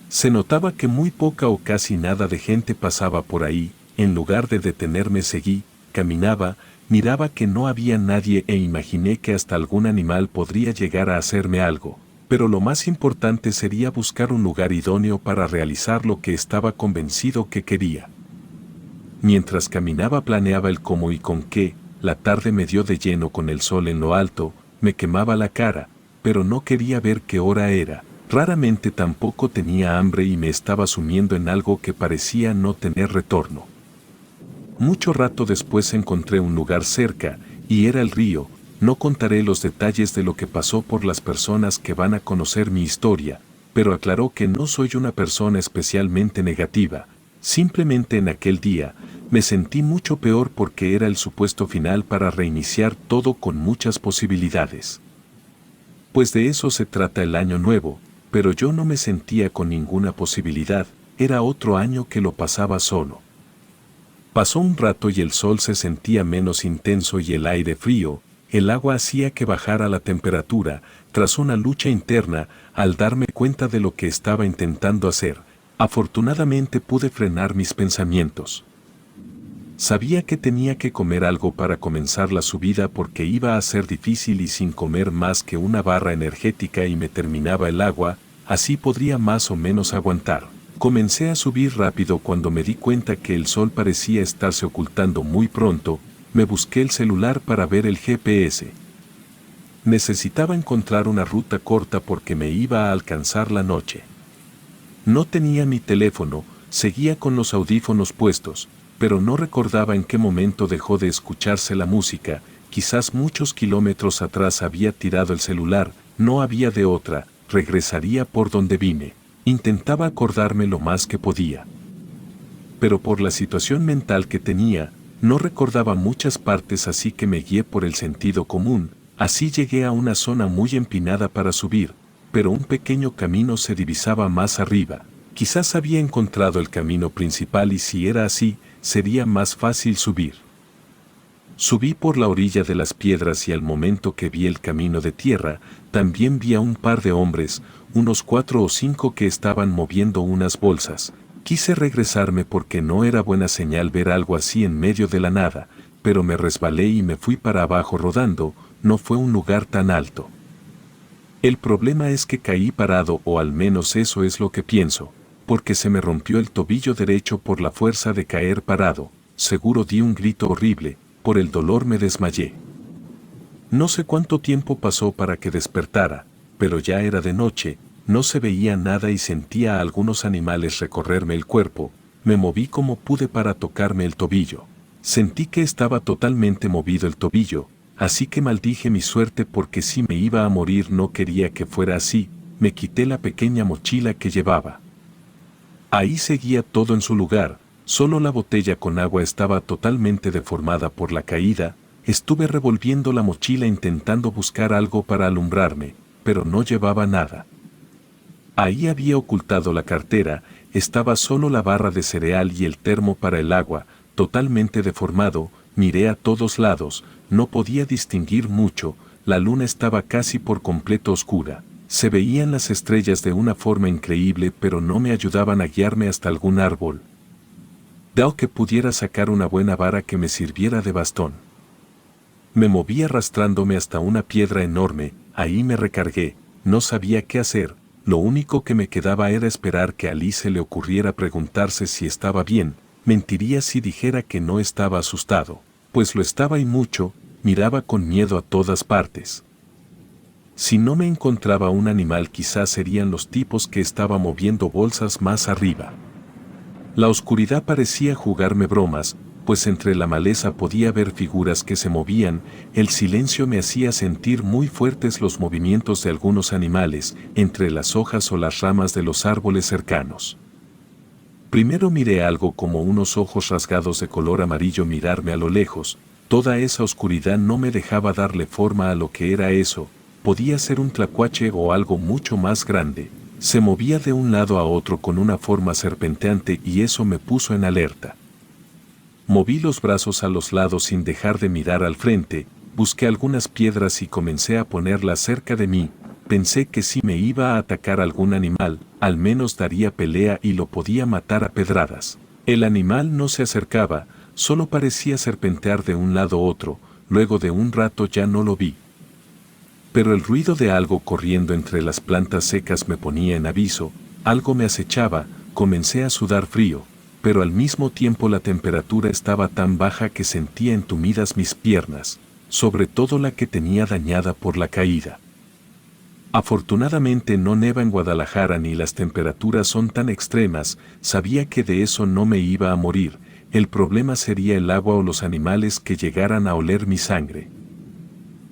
Se notaba que muy poca o casi nada de gente pasaba por ahí. En lugar de detenerme seguí, caminaba, miraba que no había nadie e imaginé que hasta algún animal podría llegar a hacerme algo, pero lo más importante sería buscar un lugar idóneo para realizar lo que estaba convencido que quería. Mientras caminaba planeaba el cómo y con qué. La tarde me dio de lleno con el sol en lo alto, me quemaba la cara, pero no quería ver qué hora era. Raramente tampoco tenía hambre y me estaba sumiendo en algo que parecía no tener retorno. Mucho rato después encontré un lugar cerca, y era el río. No contaré los detalles de lo que pasó por las personas que van a conocer mi historia, pero aclaró que no soy una persona especialmente negativa. Simplemente en aquel día, me sentí mucho peor porque era el supuesto final para reiniciar todo con muchas posibilidades. Pues de eso se trata el año nuevo, pero yo no me sentía con ninguna posibilidad, era otro año que lo pasaba solo. Pasó un rato y el sol se sentía menos intenso y el aire frío, el agua hacía que bajara la temperatura. Tras una lucha interna, al darme cuenta de lo que estaba intentando hacer, afortunadamente pude frenar mis pensamientos. Sabía que tenía que comer algo para comenzar la subida porque iba a ser difícil y sin comer más que una barra energética y me terminaba el agua, así podría más o menos aguantar. Comencé a subir rápido cuando me di cuenta que el sol parecía estarse ocultando muy pronto. Me busqué el celular para ver el GPS. Necesitaba encontrar una ruta corta porque me iba a alcanzar la noche. No tenía mi teléfono, seguía con los audífonos puestos, pero no recordaba en qué momento dejó de escucharse la música. Quizás muchos kilómetros atrás había tirado el celular, no había de otra, regresaría por donde vine. Intentaba acordarme lo más que podía. Pero por la situación mental que tenía, no recordaba muchas partes, así que me guié por el sentido común. Así llegué a una zona muy empinada para subir, pero un pequeño camino se divisaba más arriba. Quizás había encontrado el camino principal y si era así, sería más fácil subir. Subí por la orilla de las piedras y al momento que vi el camino de tierra, también vi a un par de hombres, unos 4 o 5 que estaban moviendo unas bolsas. Quise regresarme porque no era buena señal ver algo así en medio de la nada, pero me resbalé y me fui para abajo rodando. No fue un lugar tan alto. El problema es que caí parado, o al menos eso es lo que pienso, porque se me rompió el tobillo derecho por la fuerza de caer parado. Seguro di un grito horrible, por el dolor me desmayé. No sé cuánto tiempo pasó para que despertara, pero ya era de noche, no se veía nada y sentía a algunos animales recorrerme el cuerpo. Me moví como pude para tocarme el tobillo. Sentí que estaba totalmente movido el tobillo, así que maldije mi suerte porque si me iba a morir no quería que fuera así. Me quité la pequeña mochila que llevaba. Ahí seguía todo en su lugar, solo la botella con agua estaba totalmente deformada por la caída. Estuve revolviendo la mochila intentando buscar algo para alumbrarme, pero no llevaba nada. Ahí había ocultado la cartera, estaba solo la barra de cereal y el termo para el agua, totalmente deformado. Miré a todos lados, no podía distinguir mucho, la luna estaba casi por completo oscura. Se veían las estrellas de una forma increíble, pero no me ayudaban a guiarme hasta algún árbol. Dado que pudiera sacar una buena vara que me sirviera de bastón. Me moví arrastrándome hasta una piedra enorme, ahí me recargué, no sabía qué hacer, lo único que me quedaba era esperar que a Alice le ocurriera preguntarse si estaba bien. Mentiría si dijera que no estaba asustado, pues lo estaba y mucho, miraba con miedo a todas partes. Si no me encontraba un animal, quizás serían los tipos que estaban moviendo bolsas más arriba. La oscuridad parecía jugarme bromas, pues entre la maleza podía ver figuras que se movían. El silencio me hacía sentir muy fuertes los movimientos de algunos animales, entre las hojas o las ramas de los árboles cercanos. Primero miré algo como unos ojos rasgados de color amarillo mirarme a lo lejos. Toda esa oscuridad no me dejaba darle forma a lo que era eso. Podía ser un tlacuache o algo mucho más grande. Se movía de un lado a otro con una forma serpenteante y eso me puso en alerta. Moví los brazos a los lados sin dejar de mirar al frente, busqué algunas piedras y comencé a ponerlas cerca de mí. Pensé que si me iba a atacar algún animal, al menos daría pelea y lo podía matar a pedradas. El animal no se acercaba, solo parecía serpentear de un lado a otro. Luego de un rato ya no lo vi. Pero el ruido de algo corriendo entre las plantas secas me ponía en aviso, algo me acechaba. Comencé a sudar frío, pero al mismo tiempo la temperatura estaba tan baja que sentía entumidas mis piernas, sobre todo la que tenía dañada por la caída. Afortunadamente no neva en Guadalajara ni las temperaturas son tan extremas. Sabía que de eso no me iba a morir, el problema sería el agua o los animales que llegaran a oler mi sangre.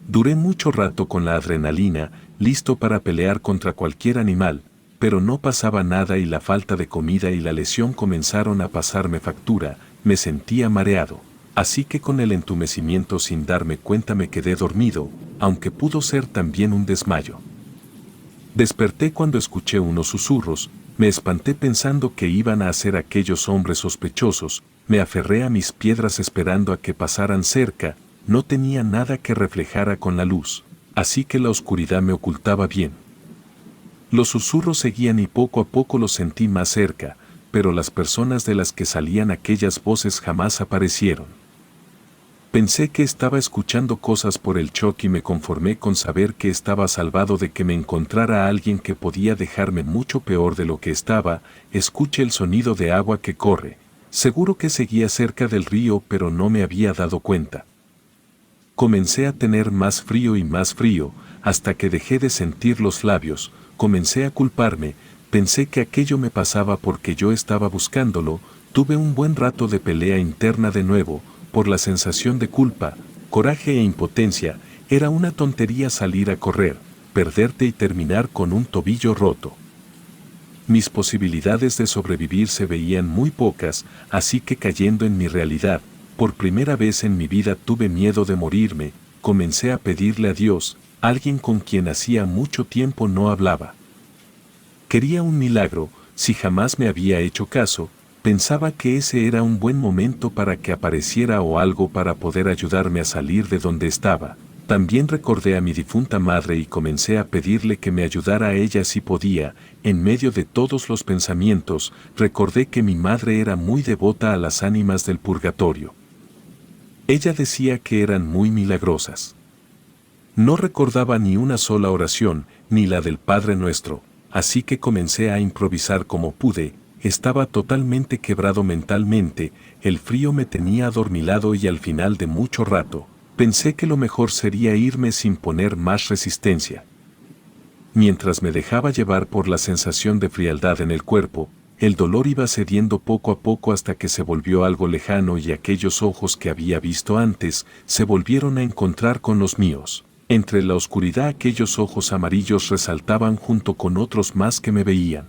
Duré mucho rato con la adrenalina, listo para pelear contra cualquier animal, pero no pasaba nada y la falta de comida y la lesión comenzaron a pasarme factura. Me sentía mareado, así que con el entumecimiento sin darme cuenta me quedé dormido, aunque pudo ser también un desmayo. Desperté cuando escuché unos susurros, me espanté pensando que iban a ser aquellos hombres sospechosos. Me aferré a mis piedras esperando a que pasaran cerca. No tenía nada que reflejara con la luz, así que la oscuridad me ocultaba bien. Los susurros seguían y poco a poco los sentí más cerca, pero las personas de las que salían aquellas voces jamás aparecieron. Pensé que estaba escuchando cosas por el shock y me conformé con saber que estaba salvado de que me encontrara a alguien que podía dejarme mucho peor de lo que estaba. Escuché el sonido de agua que corre. Seguro que seguía cerca del río, pero no me había dado cuenta. Comencé a tener más frío, hasta que dejé de sentir los labios, comencé a culparme, pensé que aquello me pasaba porque yo estaba buscándolo, tuve un buen rato de pelea interna de nuevo, por la sensación de culpa, coraje e impotencia. Era una tontería salir a correr, perderte y terminar con un tobillo roto. Mis posibilidades de sobrevivir se veían muy pocas, así que cayendo en mi realidad, por primera vez en mi vida tuve miedo de morirme, comencé a pedirle a Dios, alguien con quien hacía mucho tiempo no hablaba. Quería un milagro, si jamás me había hecho caso, pensaba que ese era un buen momento para que apareciera o algo para poder ayudarme a salir de donde estaba. También recordé a mi difunta madre y comencé a pedirle que me ayudara a ella si podía. En medio de todos los pensamientos, recordé que mi madre era muy devota a las ánimas del purgatorio. Ella decía que eran muy milagrosas. No recordaba ni una sola oración, ni la del Padre Nuestro, así que comencé a improvisar como pude. Estaba totalmente quebrado mentalmente, el frío me tenía adormilado y al final de mucho rato, pensé que lo mejor sería irme sin poner más resistencia. Mientras me dejaba llevar por la sensación de frialdad en el cuerpo, el dolor iba cediendo poco a poco hasta que se volvió algo lejano y aquellos ojos que había visto antes se volvieron a encontrar con los míos. Entre la oscuridad aquellos ojos amarillos resaltaban junto con otros más que me veían.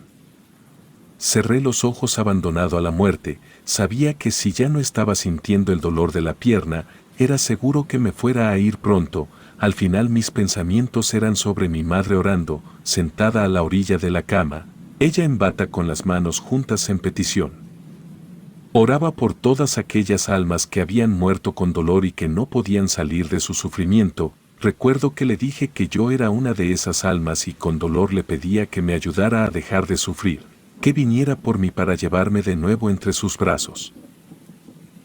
Cerré los ojos abandonado a la muerte, sabía que si ya no estaba sintiendo el dolor de la pierna, era seguro que me fuera a ir pronto. Al final mis pensamientos eran sobre mi madre orando, sentada a la orilla de la cama, ella en bata con las manos juntas en petición. Oraba por todas aquellas almas que habían muerto con dolor y que no podían salir de su sufrimiento. Recuerdo que le dije que yo era una de esas almas y con dolor le pedía que me ayudara a dejar de sufrir, que viniera por mí para llevarme de nuevo entre sus brazos.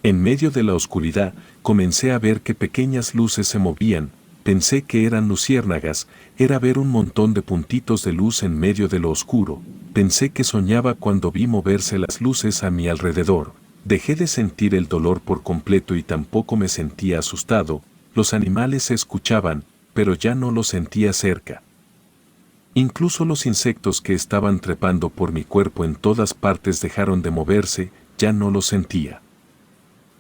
En medio de la oscuridad, comencé a ver que pequeñas luces se movían, pensé que eran luciérnagas, era ver un montón de puntitos de luz en medio de lo oscuro, pensé que soñaba cuando vi moverse las luces a mi alrededor, dejé de sentir el dolor por completo y tampoco me sentía asustado, los animales se escuchaban, pero ya no los sentía cerca. Incluso los insectos que estaban trepando por mi cuerpo en todas partes dejaron de moverse, ya no los sentía.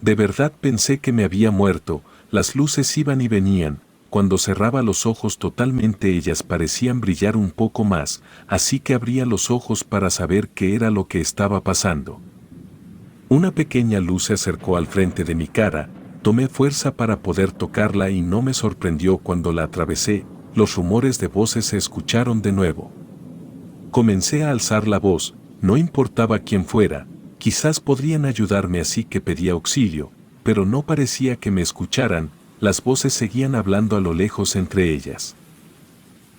De verdad pensé que me había muerto, las luces iban y venían, cuando cerraba los ojos totalmente ellas parecían brillar un poco más, así que abría los ojos para saber qué era lo que estaba pasando. Una pequeña luz se acercó al frente de mi cara, tomé fuerza para poder tocarla y no me sorprendió cuando la atravesé, los rumores de voces se escucharon de nuevo. Comencé a alzar la voz, no importaba quién fuera, quizás podrían ayudarme así que pedí auxilio, pero no parecía que me escucharan, las voces seguían hablando a lo lejos entre ellas.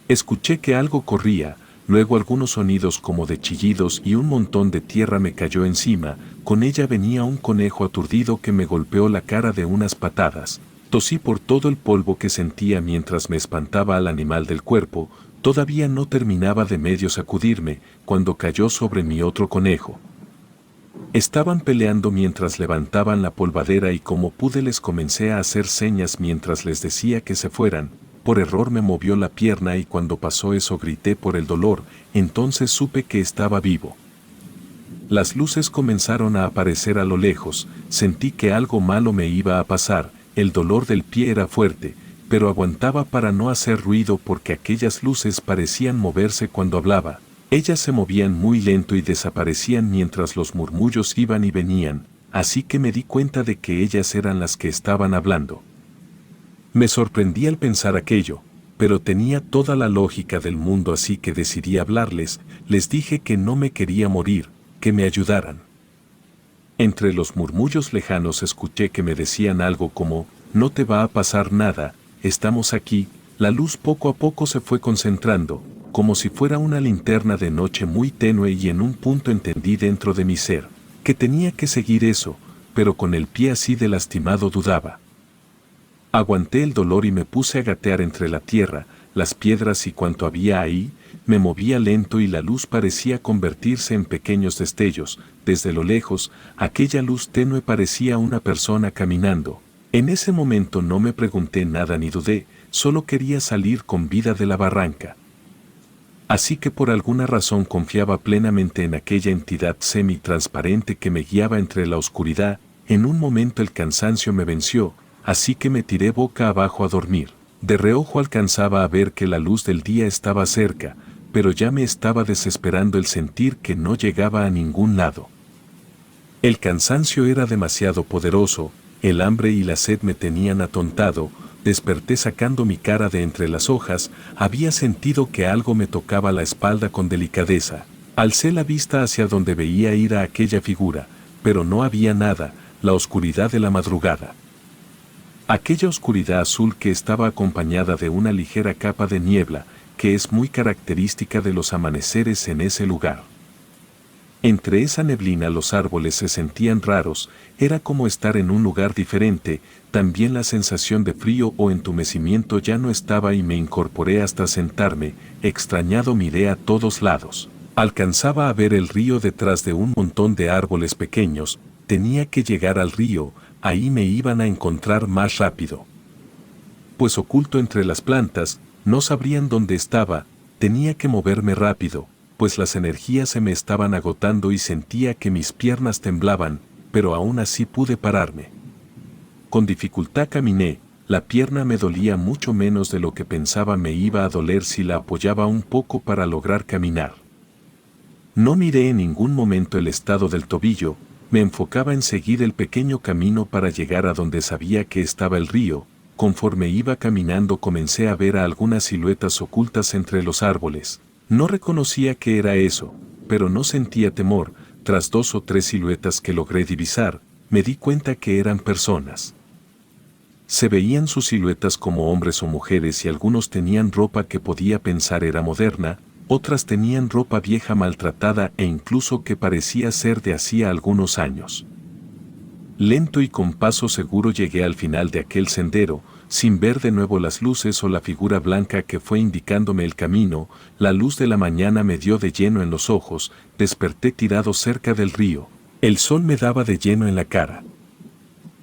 Escuché que algo corría, luego algunos sonidos como de chillidos y un montón de tierra me cayó encima, con ella venía un conejo aturdido que me golpeó la cara de unas patadas, tosí por todo el polvo que sentía mientras me espantaba al animal del cuerpo, todavía no terminaba de medio sacudirme, cuando cayó sobre mí otro conejo. Estaban peleando mientras levantaban la polvadera y como pude les comencé a hacer señas mientras les decía que se fueran, por error me movió la pierna y cuando pasó eso grité por el dolor, entonces supe que estaba vivo. Las luces comenzaron a aparecer a lo lejos, sentí que algo malo me iba a pasar, el dolor del pie era fuerte, pero aguantaba para no hacer ruido porque aquellas luces parecían moverse cuando hablaba. Ellas se movían muy lento y desaparecían mientras los murmullos iban y venían, así que me di cuenta de que ellas eran las que estaban hablando. Me sorprendí al pensar aquello, pero tenía toda la lógica del mundo así que decidí hablarles, les dije que no me quería morir, que me ayudaran. Entre los murmullos lejanos escuché que me decían algo como, no te va a pasar nada, estamos aquí, la luz poco a poco se fue concentrando, como si fuera una linterna de noche muy tenue y en un punto entendí dentro de mi ser, que tenía que seguir eso, pero con el pie así de lastimado dudaba. Aguanté el dolor y me puse a gatear entre la tierra, las piedras y cuanto había ahí, me movía lento y la luz parecía convertirse en pequeños destellos. Desde lo lejos, aquella luz tenue parecía una persona caminando. En ese momento no me pregunté nada ni dudé, solo quería salir con vida de la barranca. Así que por alguna razón confiaba plenamente en aquella entidad semi-transparente que me guiaba entre la oscuridad. En un momento el cansancio me venció, así que me tiré boca abajo a dormir. De reojo alcanzaba a ver que la luz del día estaba cerca, pero ya me estaba desesperando el sentir que no llegaba a ningún lado. El cansancio era demasiado poderoso, el hambre y la sed me tenían atontado. Desperté sacando mi cara de entre las hojas, había sentido que algo me tocaba la espalda con delicadeza. Alcé la vista hacia donde veía ir a aquella figura, pero no había nada, la oscuridad de la madrugada. Aquella oscuridad azul que estaba acompañada de una ligera capa de niebla, que es muy característica de los amaneceres en ese lugar. Entre esa neblina los árboles se sentían raros, era como estar en un lugar diferente, también la sensación de frío o entumecimiento ya no estaba y me incorporé hasta sentarme, extrañado miré a todos lados. Alcanzaba a ver el río detrás de un montón de árboles pequeños, tenía que llegar al río, ahí me iban a encontrar más rápido. Pues oculto entre las plantas, no sabrían dónde estaba, tenía que moverme rápido, pues las energías se me estaban agotando y sentía que mis piernas temblaban, pero aún así pude pararme. Con dificultad caminé, la pierna me dolía mucho menos de lo que pensaba me iba a doler si la apoyaba un poco para lograr caminar. No miré en ningún momento el estado del tobillo, me enfocaba en seguir el pequeño camino para llegar a donde sabía que estaba el río. Conforme iba caminando comencé a ver a algunas siluetas ocultas entre los árboles. No reconocía qué era eso, pero no sentía temor. Tras 2 o 3 siluetas que logré divisar, me di cuenta que eran personas. Se veían sus siluetas como hombres o mujeres y algunos tenían ropa que podía pensar era moderna, otras tenían ropa vieja maltratada e incluso que parecía ser de hacía algunos años. Lento y con paso seguro llegué al final de aquel sendero, sin ver de nuevo las luces o la figura blanca que fue indicándome el camino. La luz de la mañana me dio de lleno en los ojos, desperté tirado cerca del río, el sol me daba de lleno en la cara.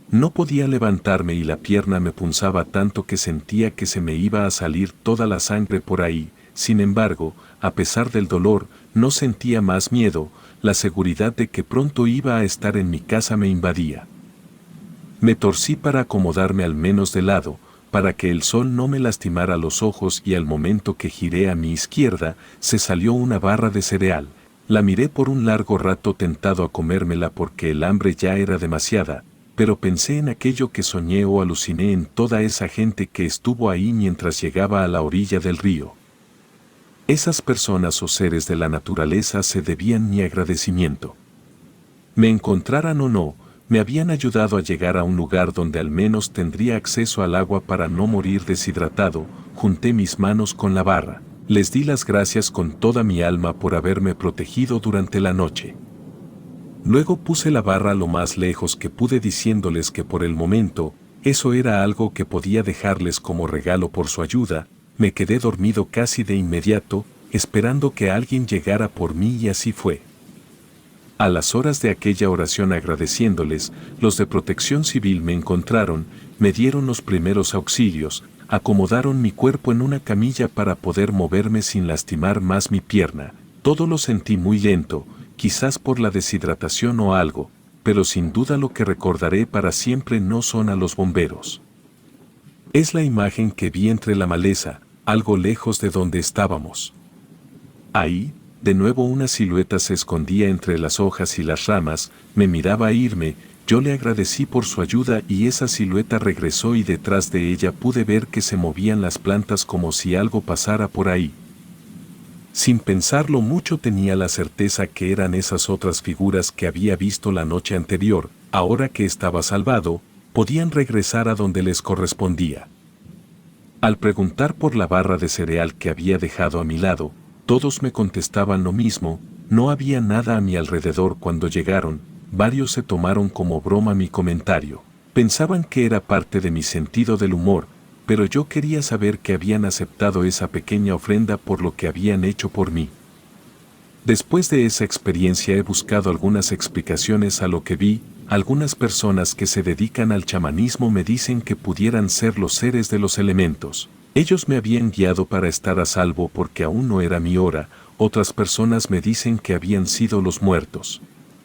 No podía levantarme y la pierna me punzaba tanto que sentía que se me iba a salir toda la sangre por ahí. Sin embargo, a pesar del dolor, no sentía más miedo, la seguridad de que pronto iba a estar en mi casa me invadía. Me torcí para acomodarme al menos de lado, para que el sol no me lastimara los ojos y al momento que giré a mi izquierda, se salió una barra de cereal. La miré por un largo rato tentado a comérmela porque el hambre ya era demasiada, pero pensé en aquello que soñé o aluciné en toda esa gente que estuvo ahí mientras llegaba a la orilla del río. Esas personas o seres de la naturaleza se debían mi agradecimiento. Me encontraran o no, me habían ayudado a llegar a un lugar donde al menos tendría acceso al agua para no morir deshidratado. Junté mis manos con la barra, les di las gracias con toda mi alma por haberme protegido durante la noche. Luego puse la barra lo más lejos que pude diciéndoles que por el momento, eso era algo que podía dejarles como regalo por su ayuda. Me quedé dormido casi de inmediato, esperando que alguien llegara por mí y así fue. A las horas de aquella oración agradeciéndoles, los de Protección Civil me encontraron, me dieron los primeros auxilios, acomodaron mi cuerpo en una camilla para poder moverme sin lastimar más mi pierna. Todo lo sentí muy lento, quizás por la deshidratación o algo, pero sin duda lo que recordaré para siempre no son a los bomberos. Es la imagen que vi entre la maleza, algo lejos de donde estábamos. Ahí, de nuevo una silueta se escondía entre las hojas y las ramas, me miraba irme, yo le agradecí por su ayuda y esa silueta regresó y detrás de ella pude ver que se movían las plantas como si algo pasara por ahí. Sin pensarlo mucho tenía la certeza que eran esas otras figuras que había visto la noche anterior. Ahora que estaba salvado, podían regresar a donde les correspondía. Al preguntar por la barra de cereal que había dejado a mi lado, todos me contestaban lo mismo, no había nada a mi alrededor cuando llegaron. Varios se tomaron como broma mi comentario, pensaban que era parte de mi sentido del humor, pero yo quería saber que habían aceptado esa pequeña ofrenda por lo que habían hecho por mí. Después de esa experiencia he buscado algunas explicaciones a lo que vi. Algunas personas que se dedican al chamanismo me dicen que pudieran ser los seres de los elementos. Ellos me habían guiado para estar a salvo porque aún no era mi hora. Otras personas me dicen que habían sido los muertos,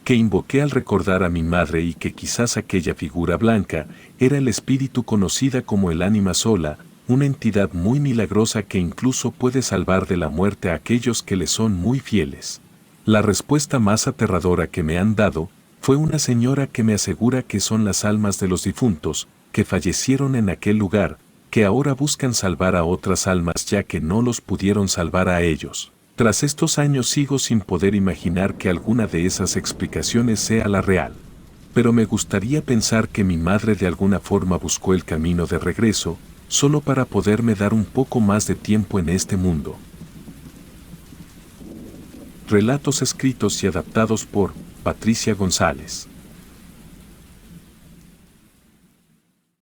que invoqué al recordar a mi madre y que quizás aquella figura blanca era el espíritu conocida como el ánima sola, una entidad muy milagrosa que incluso puede salvar de la muerte a aquellos que le son muy fieles. La respuesta más aterradora que me han dado fue una señora que me asegura que son las almas de los difuntos, que fallecieron en aquel lugar, que ahora buscan salvar a otras almas ya que no los pudieron salvar a ellos. Tras estos años sigo sin poder imaginar que alguna de esas explicaciones sea la real. Pero me gustaría pensar que mi madre de alguna forma buscó el camino de regreso, solo para poderme dar un poco más de tiempo en este mundo. Relatos escritos y adaptados por Patricia González.